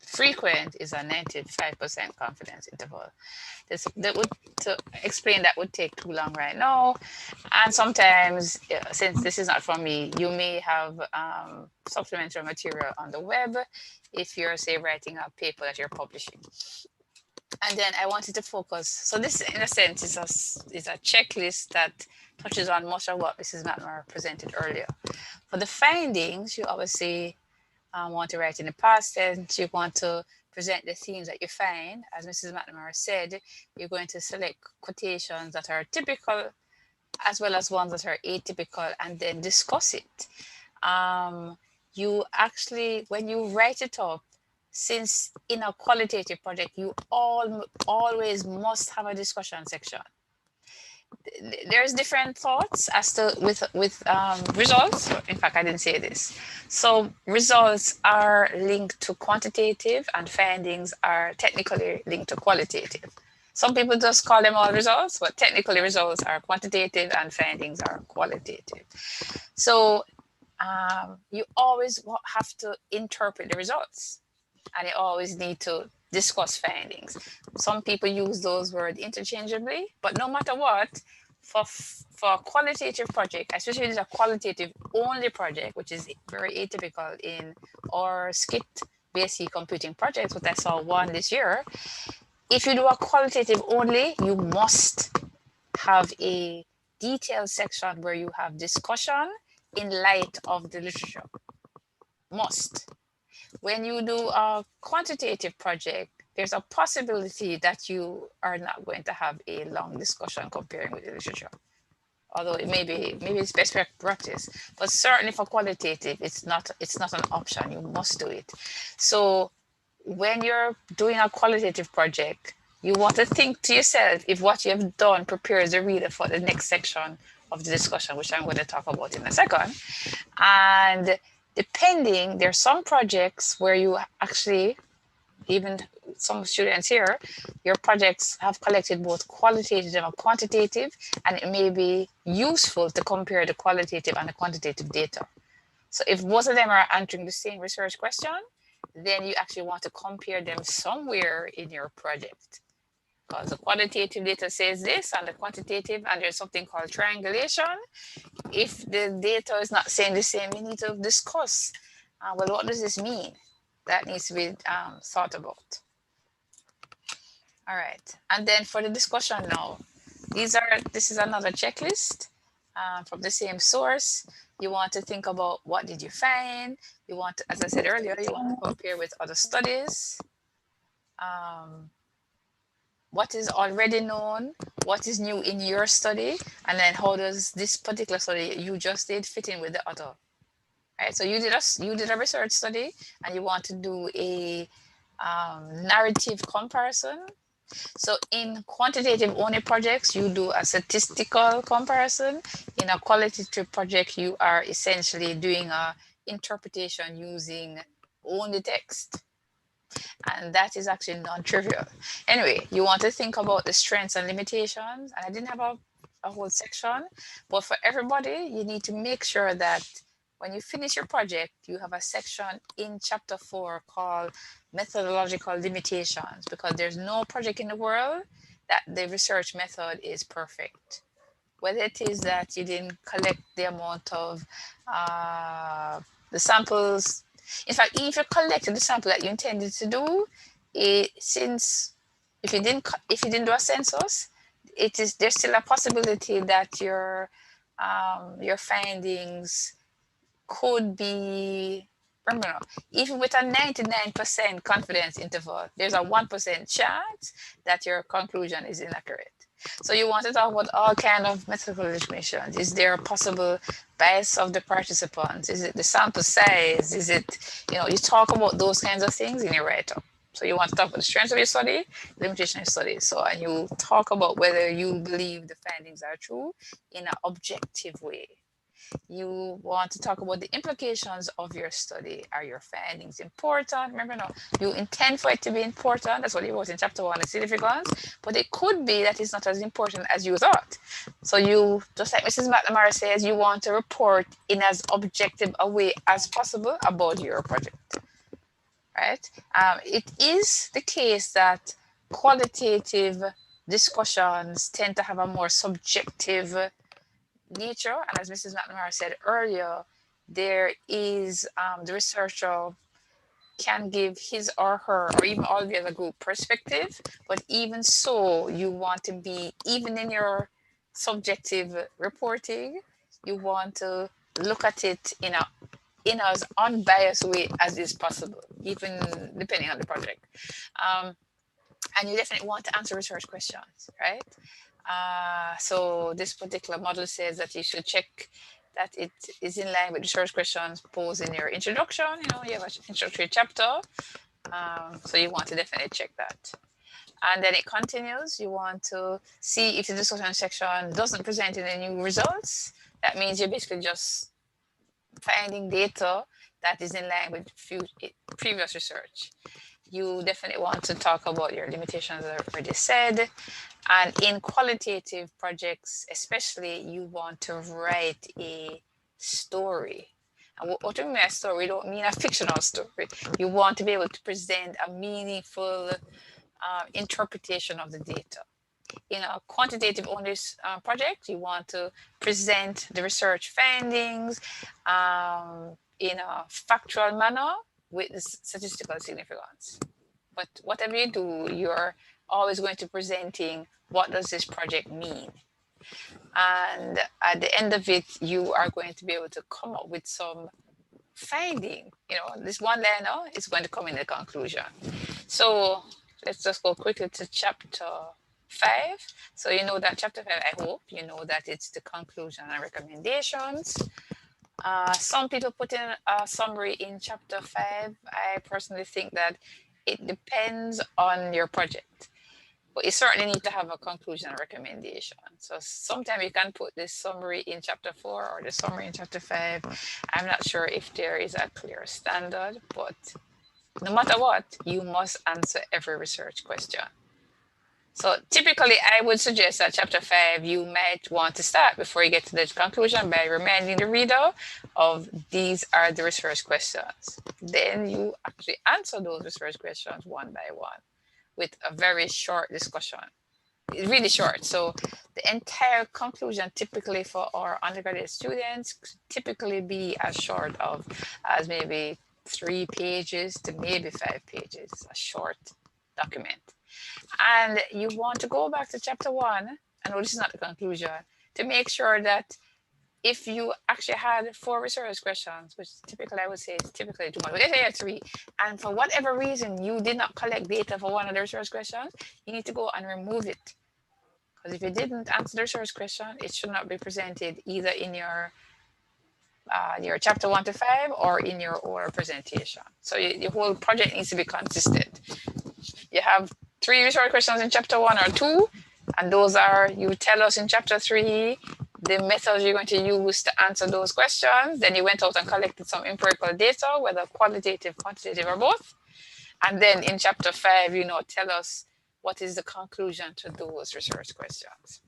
frequent is a 95% confidence interval. To explain that would take too long right now. And sometimes, since this is not from me, you may have supplementary material on the web if you're, say, writing a paper that you're publishing. And then I wanted to focus. So this, in a sense, is a checklist that touches on much of what Mrs. McNamara presented earlier. For the findings, you obviously want to write in the past tense. You want to present the themes that you find. As Mrs. McNamara said, you're going to select quotations that are typical as well as ones that are atypical, and then discuss it. You actually, when you write it up, since in a qualitative project, you always must have a discussion section. there's different thoughts as to with results. In fact, I didn't say this. So results are linked to quantitative and findings are technically linked to qualitative. Some people just call them all results, but technically results are quantitative and findings are qualitative. So you always have to interpret the results, and you always need to discuss findings. Some people use those words interchangeably, but no matter what, for a qualitative project, especially if it's a qualitative only project, which is very atypical in our skit-based computing projects, what I saw one this year, if you do a qualitative only, you must have a detailed section where you have discussion in light of the literature. Must. When you do a quantitative project, there's a possibility that you are not going to have a long discussion comparing with the literature. Although maybe it's best practice, but certainly for qualitative, it's not an option. You must do it. So when you're doing a qualitative project, you want to think to yourself if what you have done prepares the reader for the next section of the discussion, which I'm going to talk about in a second. And depending, there are some projects where you actually, even some students here, your projects have collected both qualitative and quantitative, and it may be useful to compare the qualitative and the quantitative data. So if both of them are answering the same research question, then you actually want to compare them somewhere in your project. Because the qualitative data says this and the quantitative, and there's something called triangulation. If the data is not saying the same, you need to discuss, well, what does this mean? That needs to be thought about. All right, and then for the discussion now, this is another checklist from the same source. You want to think about what did you find? You want to, as I said earlier, you want to compare with other studies. What is already known, what is new in your study, and then how does this particular study you just did fit in with the other? Right, so you did a research study and you want to do a narrative comparison. So in quantitative only projects, you do a statistical comparison. In a qualitative project, you are essentially doing a interpretation using only text. And that is actually non-trivial. Anyway, you want to think about the strengths and limitations. And I didn't have a whole section, but for everybody, you need to make sure that when you finish your project, you have a section in chapter 4 called methodological limitations, because there's no project in the world that the research method is perfect. Whether it is that you didn't collect the amount of the samples. In fact, if you collected the sample that you intended to do, since if you didn't do a census, there's still a possibility that your findings could be, remember, even with a 99% confidence interval, there's a 1% chance that your conclusion is inaccurate. So you want to talk about all kind of methodological limitations. Is there a possible bias of the participants? Is it the sample size? Is it, you talk about those kinds of things in your write-up. So you want to talk about the strengths of your study, limitation of your study. So, and you talk about whether you believe the findings are true in an objective way. You want to talk about the implications of your study. Are your findings important? Remember now, you intend for it to be important. That's what you wrote in chapter 1, the significance. But it could be that it's not as important as you thought. So you, just like Mrs. McNamara says, you want to report in as objective a way as possible about your project, right? It is the case that qualitative discussions tend to have a more subjective nature, and as Mrs. McNamara said earlier, there is the researcher can give his or her or even all the other group perspective, but even so, you want to be, even in your subjective reporting, you want to look at it in as unbiased way as is possible, even depending on the project. And you definitely want to answer research questions, right? So this particular model says that you should check that it is in line with research questions posed in your introduction. You have an introductory chapter. So you want to definitely check that. And then it continues. You want to see if the discussion section doesn't present any new results. That means you're basically just finding data that is in line with previous research. You definitely want to talk about your limitations, as I already said. And in qualitative projects, especially, you want to write a story. And what do we mean a story? We don't mean a fictional story. You want to be able to present a meaningful interpretation of the data. In a quantitative only project, you want to present the research findings in a factual manner with statistical significance. But whatever you do, you're always going to presenting what does this project mean. And at the end of it, you are going to be able to come up with some finding. You know, this one liner is going to come in the conclusion. So let's just go quickly to chapter 5. So you know that chapter 5, I hope you know that it's the conclusion and recommendations. Some people put in a summary in chapter 5. I personally think that it depends on your project, but you certainly need to have a conclusion and recommendation. So sometimes you can put this summary in chapter 4 or the summary in chapter 5. I'm not sure if there is a clear standard, but no matter what, you must answer every research question. So typically, I would suggest that chapter 5, you might want to start before you get to the conclusion by reminding the reader of these are the research questions. Then you actually answer those research questions one by one with a very short discussion. It's really short. So the entire conclusion typically for our undergraduate students could typically be as short as maybe 3 pages to maybe 5 pages, a short document. And you want to go back to chapter 1, I know this is not the conclusion, to make sure that if you actually had 4 research questions, which typically I would say is typically too much, but let's say you had 3, and for whatever reason you did not collect data for one of the research questions, you need to go and remove it. Because if you didn't answer the research question, it should not be presented either in your chapter 1 to 5 or in your oral presentation. So your whole project needs to be consistent. You have 3 research questions in chapter 1 or 2, and those are, you tell us in chapter 3 the methods you're going to use to answer those questions. Then you went out and collected some empirical data, whether qualitative, quantitative, or both. And then in chapter 5, tell us what is the conclusion to those research questions.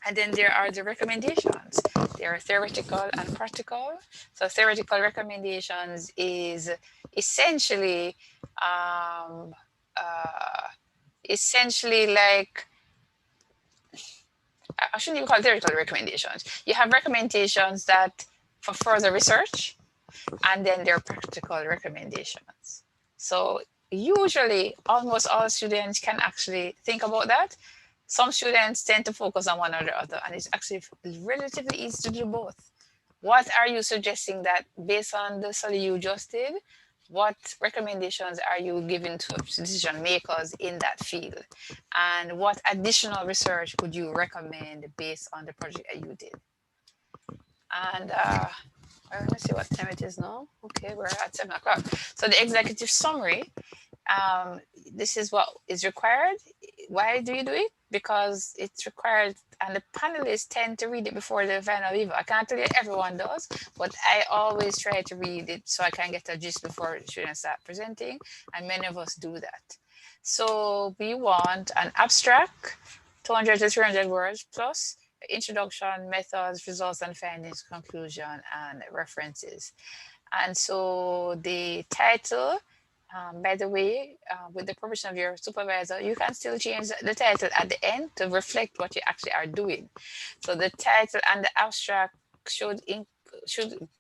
And then there are the recommendations. They are theoretical and practical. So theoretical recommendations is essentially like, I shouldn't even call it theoretical recommendations. You have recommendations that for further research, and then there are practical recommendations. So usually almost all students can actually think about that. Some students tend to focus on one or the other, and it's actually relatively easy to do both. What are you suggesting that based on the study you just did, what recommendations are you giving to decision makers in that field? And what additional research would you recommend based on the project that you did? And let me see what time it is now. Okay, we're at 7 o'clock. So the executive summary, this is what is required. Why do you do it? Because it's required, and the panelists tend to read it before the final review. I can't tell you everyone does, but I always try to read it so I can get a gist before students start presenting, and many of us do that. So we want an abstract, 200 to 300 words plus, introduction, methods, results and findings, conclusion, and references. And so the title, by the way, with the permission of your supervisor, you can still change the title at the end to reflect what you actually are doing. So the title and the abstract should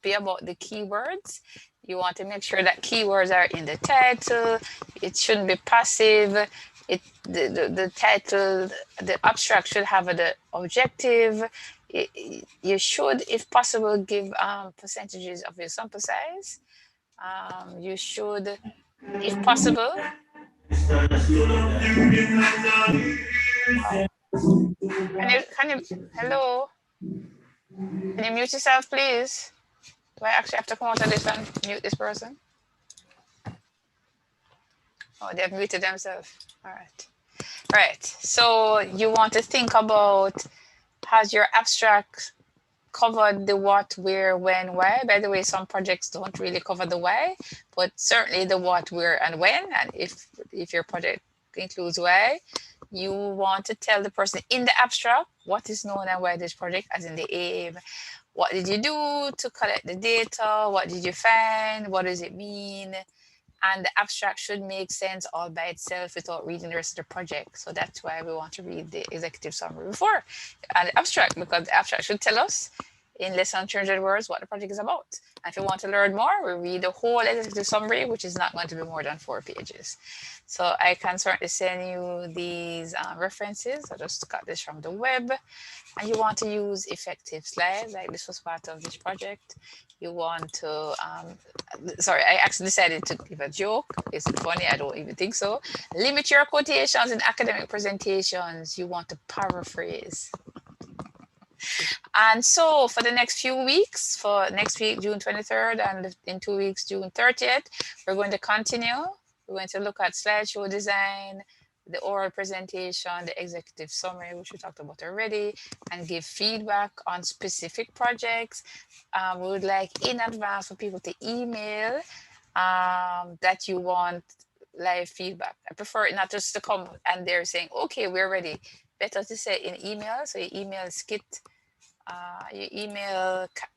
be about the keywords. You want to make sure that keywords are in the title. It shouldn't be passive. The title, the abstract should have the objective. You should, if possible, give percentages of your sample size. You should, if possible. Hello? Can you mute yourself, please? Do I actually have to come out of this and mute this person? Oh, they have muted themselves. All right. Right. So you want to think about, has your abstract covered the what, where, when, why? By the way, some projects don't really cover the why, but certainly the what, where, and when. And if your project includes why, you want to tell the person in the abstract what is known and why this project, as in the aim. What did you do to collect the data? What did you find? What does it mean? And the abstract should make sense all by itself without reading the rest of the project. So that's why we want to read the executive summary before and the abstract, because the abstract should tell us in less than 200 words what the project is about. And if you want to learn more, we read the whole executive summary, which is not going to be more than 4 pages. So I can certainly send you these references. I just got this from the web. And you want to use effective slides, like this was part of this project. You want to, sorry, I actually decided to give a joke. Is it funny? I don't even think so. Limit your quotations in academic presentations. You want to paraphrase. And so for the next few weeks, for next week, June 23rd, and in 2 weeks, June 30th, we're going to continue. We're going to look at slideshow design, the oral presentation, the executive summary, which we talked about already, and give feedback on specific projects. We would like in advance for people to email that you want live feedback. I prefer it not just to come and they're saying, okay, we're ready. Better to say in email. So you email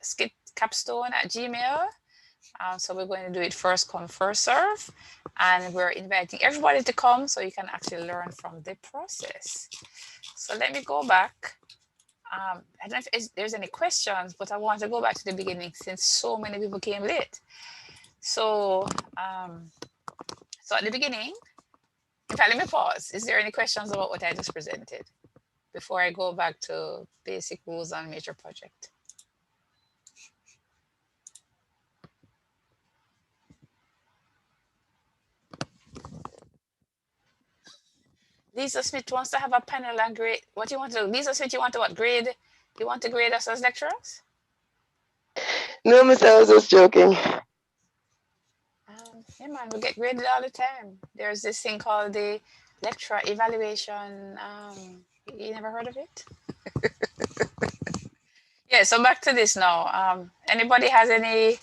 skitcapstone@gmail. So we're going to do it first come, first serve. And we're inviting everybody to come so you can actually learn from the process. So let me go back. I don't know if there's any questions, but I want to go back to the beginning since so many people came late. So, so at the beginning, in fact, let me pause. Is there any questions about what I just presented before I go back to basic rules on major project? Lisa Smith wants to have a panel and grade. What you want to do? Lisa Smith, you want to what? Grade? You want to grade us as lecturers? No, Miss, I was just joking. Yeah, man, we get graded all the time. There's this thing called the lecturer evaluation. You never heard of it? Yeah, so back to this now. Anybody has any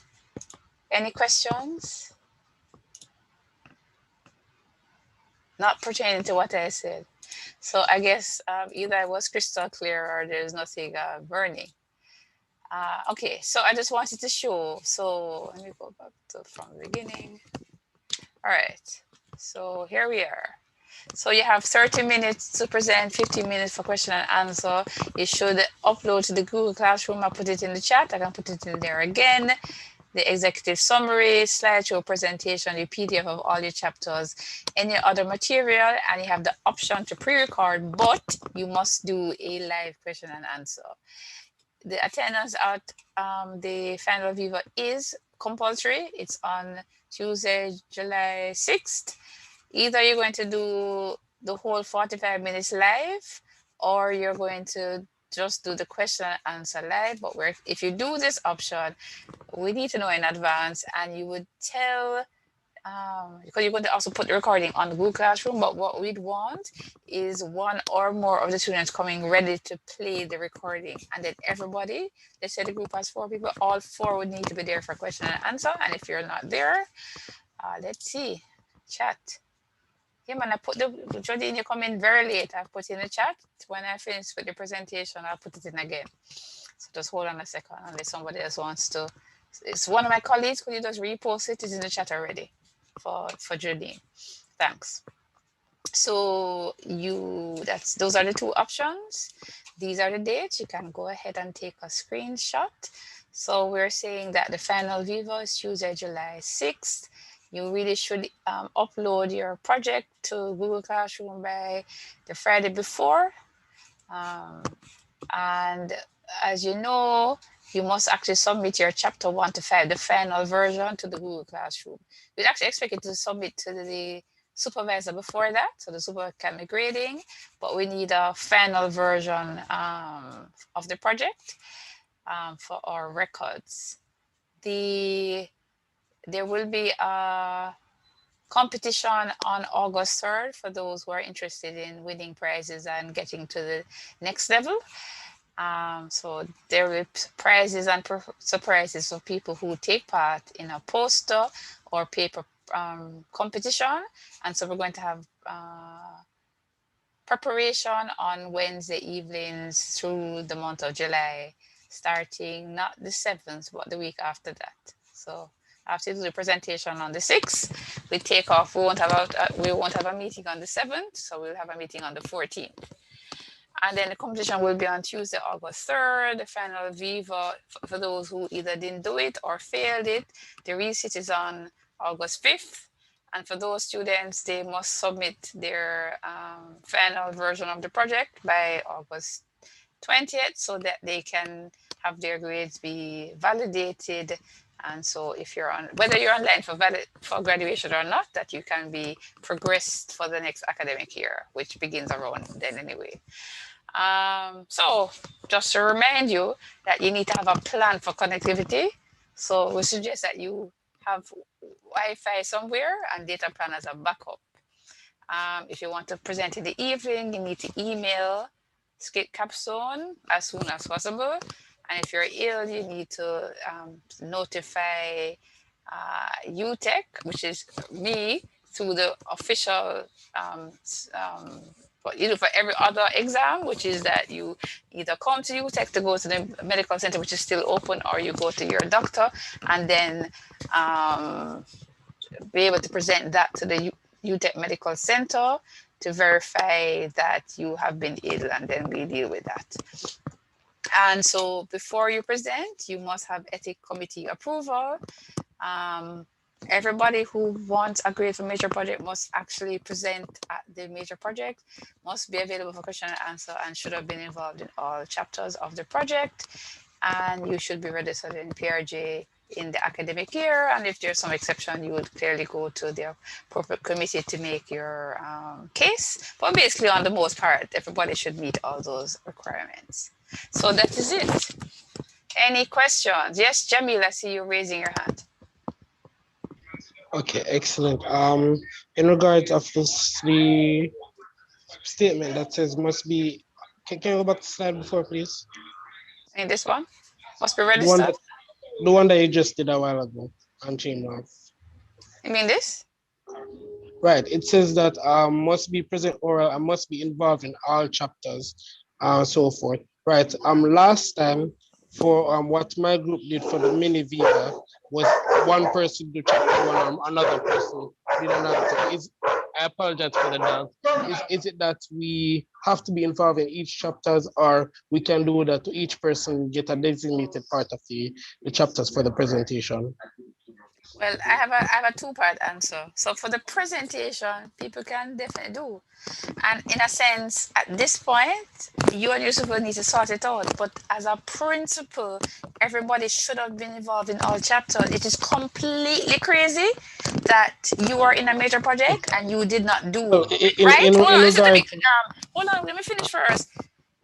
questions? Not pertaining to what I said. So I guess either I was crystal clear or there's nothing burning. Okay, so I just wanted to show. So let me go back to from the beginning. All right, so here we are. So you have 30 minutes to present, 15 minutes for question and answer. You should upload to the Google Classroom. I'll put it in the chat. I can put it in there again. The executive summary, slideshow presentation, the PDF of all your chapters, any other material, and you have the option to pre-record, but you must do a live question and answer. The attendance at the final Viva is compulsory. It's on Tuesday, July 6th. Either you're going to do the whole 45 minutes live, or you're going to just do the question and answer live. But if you do this option, we need to know in advance, and you would tell, because you're going to also put the recording on the Google Classroom, but what we'd want is one or more of the students coming ready to play the recording. And then everybody, let's say the group has 4 people, all 4 would need to be there for question and answer. And if you're not there, let's see, chat. Yeah, man, I put Jodine, you come in very late. I've put in the chat. When I finish with the presentation, I'll put it in again. So just hold on a second, unless somebody else wants to. It's one of my colleagues, could you just repost it? It's in the chat already for Jodine. Thanks. So those are the 2 options. These are the dates. You can go ahead and take a screenshot. So we're saying that the final Viva is Tuesday, July 6th. You really should upload your project to Google Classroom by the Friday before. And as you know, you must actually submit your chapter 1 to 5, the final version, to the Google Classroom. We'd actually expect you to submit to the supervisor before that, so the supervisor can be grading, but we need a final version of the project for our records. There will be a competition on August 3rd for those who are interested in winning prizes and getting to the next level. So there will be prizes and surprises for people who take part in a poster or paper competition. And so we're going to have preparation on Wednesday evenings through the month of July, starting not the 7th, but the week after that. So after the presentation on the 6th, we take off. We won't have a meeting on the 7th, so we'll have a meeting on the 14th. And then the competition will be on Tuesday, August 3rd. The final Viva, for those who either didn't do it or failed it, the resit is on August 5th. And for those students, they must submit their final version of the project by August 20th so that they can have their grades be validated. And so if you're on, whether you're online for graduation or not, that you can be progressed for the next academic year, which begins around then anyway. So just to remind you that you need to have a plan for connectivity. So we suggest that you have Wi-Fi somewhere and data plan as a backup. If you want to present in the evening, you need to email Skip Capstone as soon as possible. And if you're ill, you need to notify UTech, which is me, through the official what you do for every other exam, which is that you either come to UTech to go to the medical center, which is still open, or you go to your doctor and then be able to present that to the UTech Medical Center to verify that you have been ill, and then we deal with that. And so before you present, you must have ethics committee approval. Everybody who wants a grade for major project must actually present at the major project, must be available for question and answer, and should have been involved in all chapters of the project. And you should be registered in PRJ in the academic year. And if there's some exception, you would clearly go to the appropriate committee to make your case. But basically, on the most part, everybody should meet all those requirements. So that is it. Any questions? Yes, Jamil, I see you raising your hand. Okay, excellent. In regards of this, the statement that says must be, can you go back to the slide before, please? In this one? Must be The registered? one that you just did a while ago on Chamber. You mean this? Right, it says that must be present oral and must be involved in all chapters, so forth. Right, last time for what my group did for the mini Viva was one person do chapter one, another person did another. I apologize for the dog. Is it that we have to be involved in each chapters, or we can do that to each person get a designated part of the chapters for the presentation? Well, I have a two-part answer. So for the presentation, people can definitely do. And in a sense, at this point, you and your super need to sort it out. But as a principle, everybody should have been involved in all chapters. It is completely crazy that you are in a major project and you did not do, right? Hold on, listen to me. Hold on, let me finish first.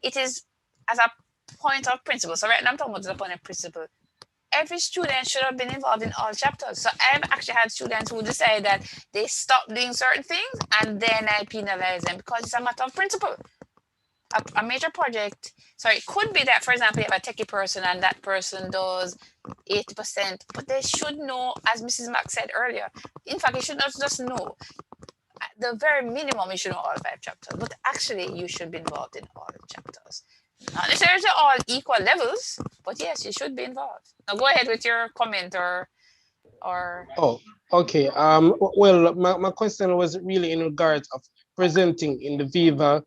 It is as a point of principle. So right now I'm talking about the point of principle. Every student should have been involved in all chapters. So I've actually had students who decide that they stop doing certain things and then I penalize them because it's a matter of principle. A major project, sorry, it could be that, for example, you have a techie person and that person does 80%, but they should know, as Mrs. Mack said earlier, in fact, you should not just know. At the very minimum, you should know all 5 chapters, but actually you should be involved in all chapters. Not necessarily all equal levels, but yes, you should be involved. Now go ahead with your comment or. Oh, okay. Well, my question was really in regards of presenting in the Viva.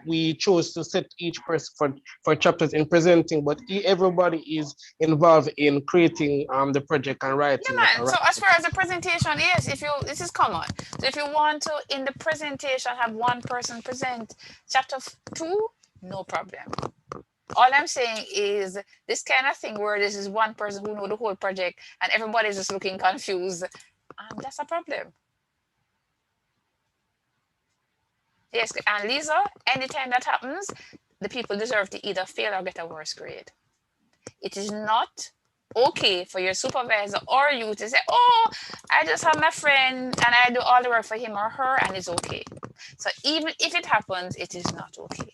We chose to set each person for chapters in presenting, but everybody is involved in creating the project and writing. Yeah, man. So as far as the presentation, yes, this is common. So if you want to, in the presentation, have one person present chapter 2, no problem. All I'm saying is this kind of thing where this is one person who knows the whole project and everybody's just looking confused. That's a problem. Yes, and Lisa, anytime that happens, the people deserve to either fail or get a worse grade. It is not okay for your supervisor or you to say, oh, I just have my friend and I do all the work for him or her and it's okay. So even if it happens, it is not okay.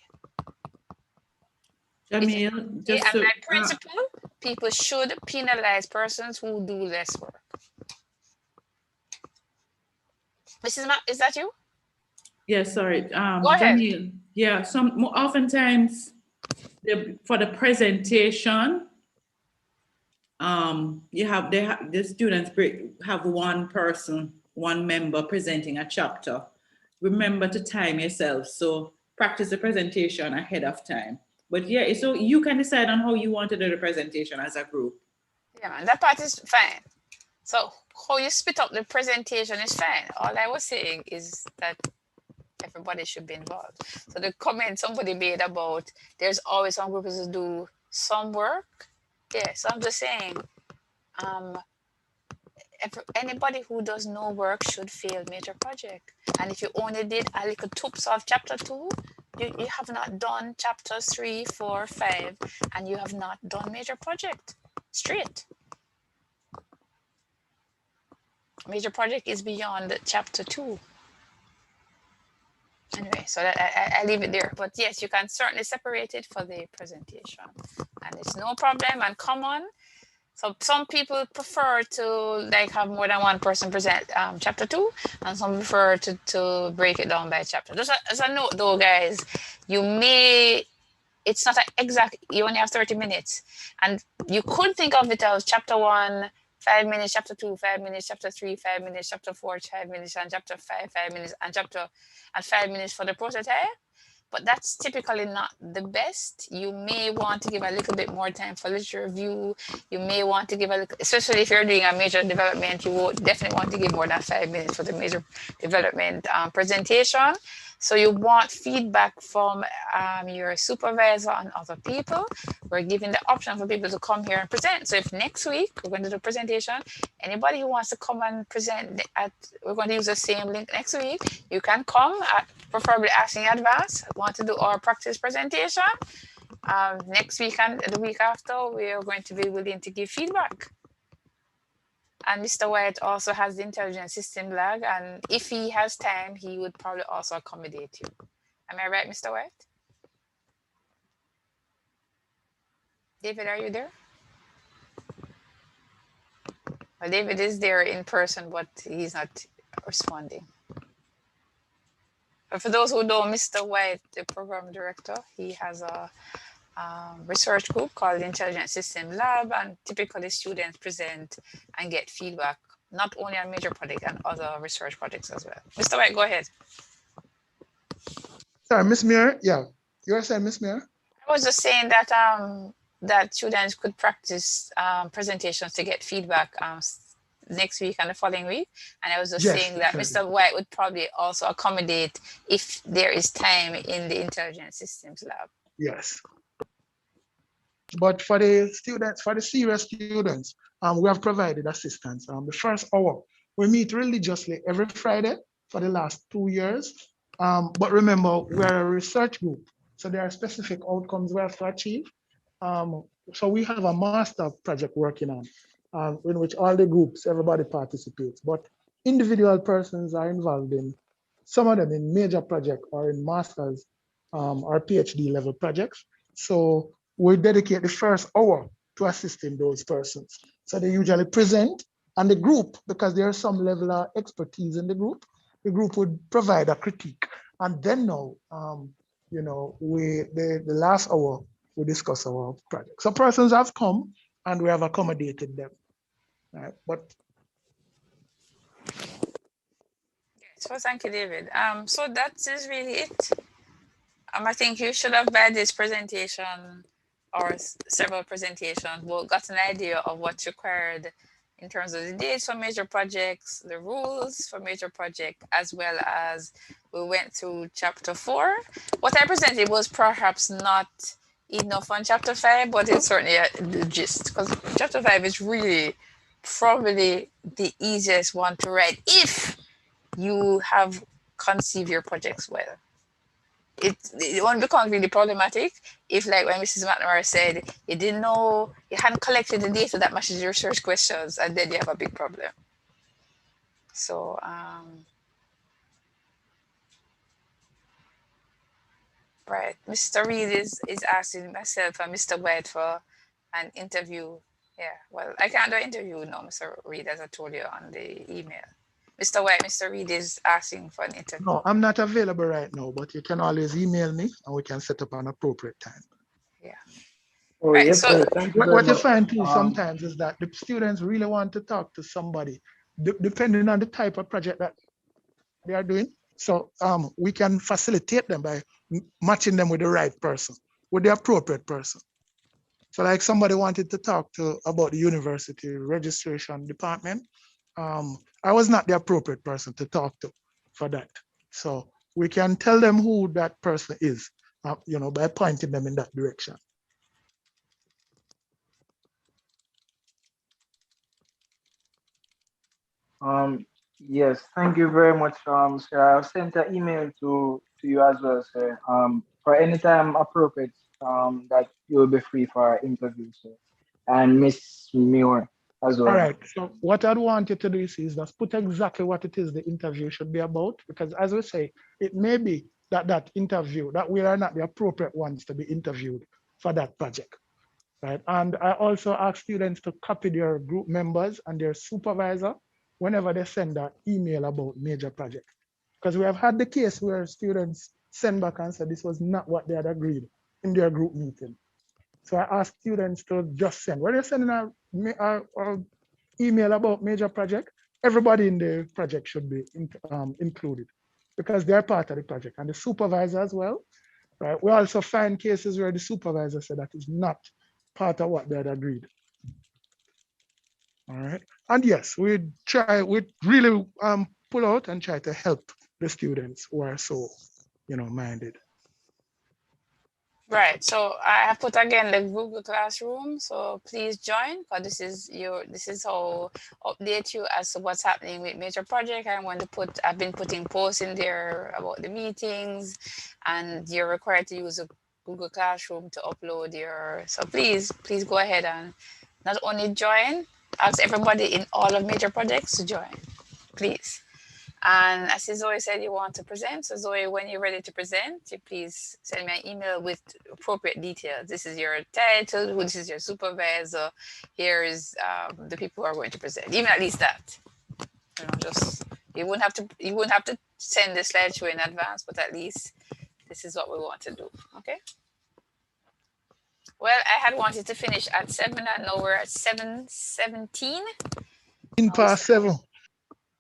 Jamil, And just my to, principle, people should penalize persons who do less work. Mrs. Ma, is that you? yeah, sorry. Go ahead. Jamil, yeah, oftentimes for the presentation, the students have one person, one member presenting a chapter. Remember to time yourself. So practice the presentation ahead of time. But yeah, so you can decide on how you want to do the presentation as a group. Yeah, man, that part is fine. So how you split up the presentation is fine. All I was saying is that everybody should be involved. So the comment somebody made about there's always some groups who do some work. Yeah, so I'm just saying, anybody who does no work should fail major project. And if you only did a little tips of chapter 2, you have not done chapters 3, 4, 5, and you have not done major project. Straight. Major project is beyond chapter 2. Anyway, so that I leave it there. But yes, you can certainly separate it for the presentation. And it's no problem and common. So some people prefer to like have more than one person present chapter 2, and some prefer to break it down by chapter. Just as a note though, guys, it's not an exact, you only have 30 minutes. And you could think of it as chapter 1, 5 minutes, chapter 2, 5 minutes, chapter 3, 5 minutes, chapter 4, 5 minutes, and chapter 5, 5 minutes, and 5 minutes for the prototype. But that's typically not the best. You may want to give a little bit more time for literature review. You may want to give a little, especially if you're doing a major development, you will definitely want to give more than 5 minutes for the major development presentation. So you want feedback from your supervisor and other people. We're giving the option for people to come here and present. So if next week we're going to do a presentation, anybody who wants to come and present we're going to use the same link next week, you can come, preferably asking in advance, want to do our practice presentation. Next week and the week after, we are going to be willing to give feedback. And Mr. White also has the Intelligent System Lab, and if he has time, he would probably also accommodate you. Am I right, Mr. White? David, are you there? Well, David is there in person, but he's not responding. But for those who know Mr. White, the program director, he has a research group called the Intelligent System Lab, and typically students present and get feedback, not only on major projects and other research projects as well. Mr. White, go ahead. Sorry, Miss Muir. Yeah, you were saying, Miss Muir? I was just saying that that students could practice presentations to get feedback next week and the following week. And I was just saying that Mr. White would probably also accommodate if there is time in the Intelligent Systems Lab. Yes. But for the students, for the serious students, we have provided assistance. The first hour, we meet religiously every Friday for the last 2 years. But remember, we're a research group, so there are specific outcomes we have to achieve. So we have a master project working on, in which all the groups, everybody participates, but individual persons are involved in, some of them in major project or in master's or PhD level projects. So we dedicate the first hour to assisting those persons. So they usually present, and the group, because there's some level of expertise in the group would provide a critique. And then now, the last hour, we discuss our project. So persons have come and we have accommodated them, right? But so thank you, David. So that is really it. I think you should have by this presentation or several presentations, we'll got an idea of what's required in terms of the dates for major projects, the rules for major project, as well as we went through chapter 4. What I presented was perhaps not enough on chapter 5, but it's certainly the gist, because chapter 5 is really probably the easiest one to write if you have conceived your projects well. it won't become really problematic if, like when Mrs. McNamara said, you didn't know, you hadn't collected the data that matches your research questions, and then you have a big problem. So, right, Mr. Reed is asking myself and Mr. White for an interview. Yeah, well, I can't do an interview now, Mr. Reed, as I told you on the email. Mr. White, Mr. Reed is asking for an interview. No, I'm not available right now, but you can always email me and we can set up an appropriate time. Yeah. Oh, Right, yes, so sir. Thank you very What you much. find too sometimes is that the students really want to talk to somebody, depending on the type of project that they are doing. So we can facilitate them by matching them with the right person, with the appropriate person. So like somebody wanted to talk to about the university registration department. I was not the appropriate person to talk to for that. So we can tell them who that person is, by pointing them in that direction. Yes, thank you very much, sir. I've sent an email to you as well, sir. For any time appropriate, that you will be free for our interview, sir. And Miss Muir as All well. right. So what I'd want you to do is just put exactly what it is the interview should be about, because as we say, it may be that interview, that we are not the appropriate ones to be interviewed for that project, right? And I also ask students to copy their group members and their supervisor whenever they send that email about major project. Because we have had the case where students send back and said this was not what they had agreed in their group meeting. So I ask students to just send. When you're sending a email about major project, everybody in the project should be included because they're part of the project, and the supervisor as well, right? We also find cases where the supervisor said that is not part of what they had agreed. All right. And yes, we really pull out and try to help the students who are so, minded. right, so I have put again the Google Classroom, so please join, because this is how update you as to what's happening with major project. I've been putting posts in there about the meetings, and you're required to use a Google Classroom to upload so please go ahead and not only join, ask everybody in all of major projects to join, please. And as Zoe said, you want to present. So Zoe, when you're ready to present, you please send me an email with appropriate details. This is your title, this is your supervisor, here is the people who are going to present. Even at least that. You wouldn't have to send the slideshow in advance, but at least this is what we want to do. Okay. Well, I had wanted to finish at 7, and now we're at 7:17. Past 7.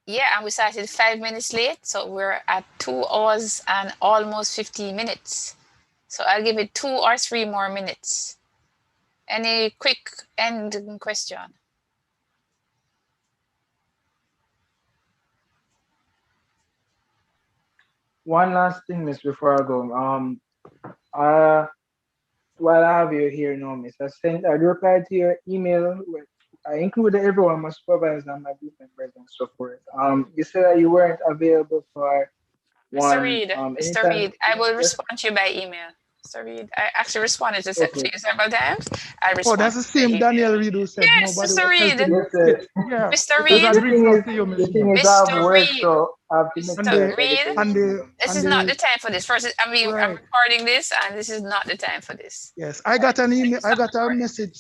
Yeah, and we started 5 minutes late, so we're at 2 hours and almost 15 minutes. So I'll give it 2 or 3 more minutes. Any quick end question? One last thing, miss, before I go. While I have you here now, miss, I replied to your email. I included everyone, my supervisor and my group members and so forth. You said that you weren't available for one. Mr. Reed, I will respond to you by email. Mr. Reed, I actually responded to you several times. Oh, that's the same Daniel Reed who said yes, nobody Mr. Reed. Yeah. Mr. Reed. Mr. Reed. This is not the time for this. First, I'm recording this, and this is not the time for this. Yes, I got an email. I got a message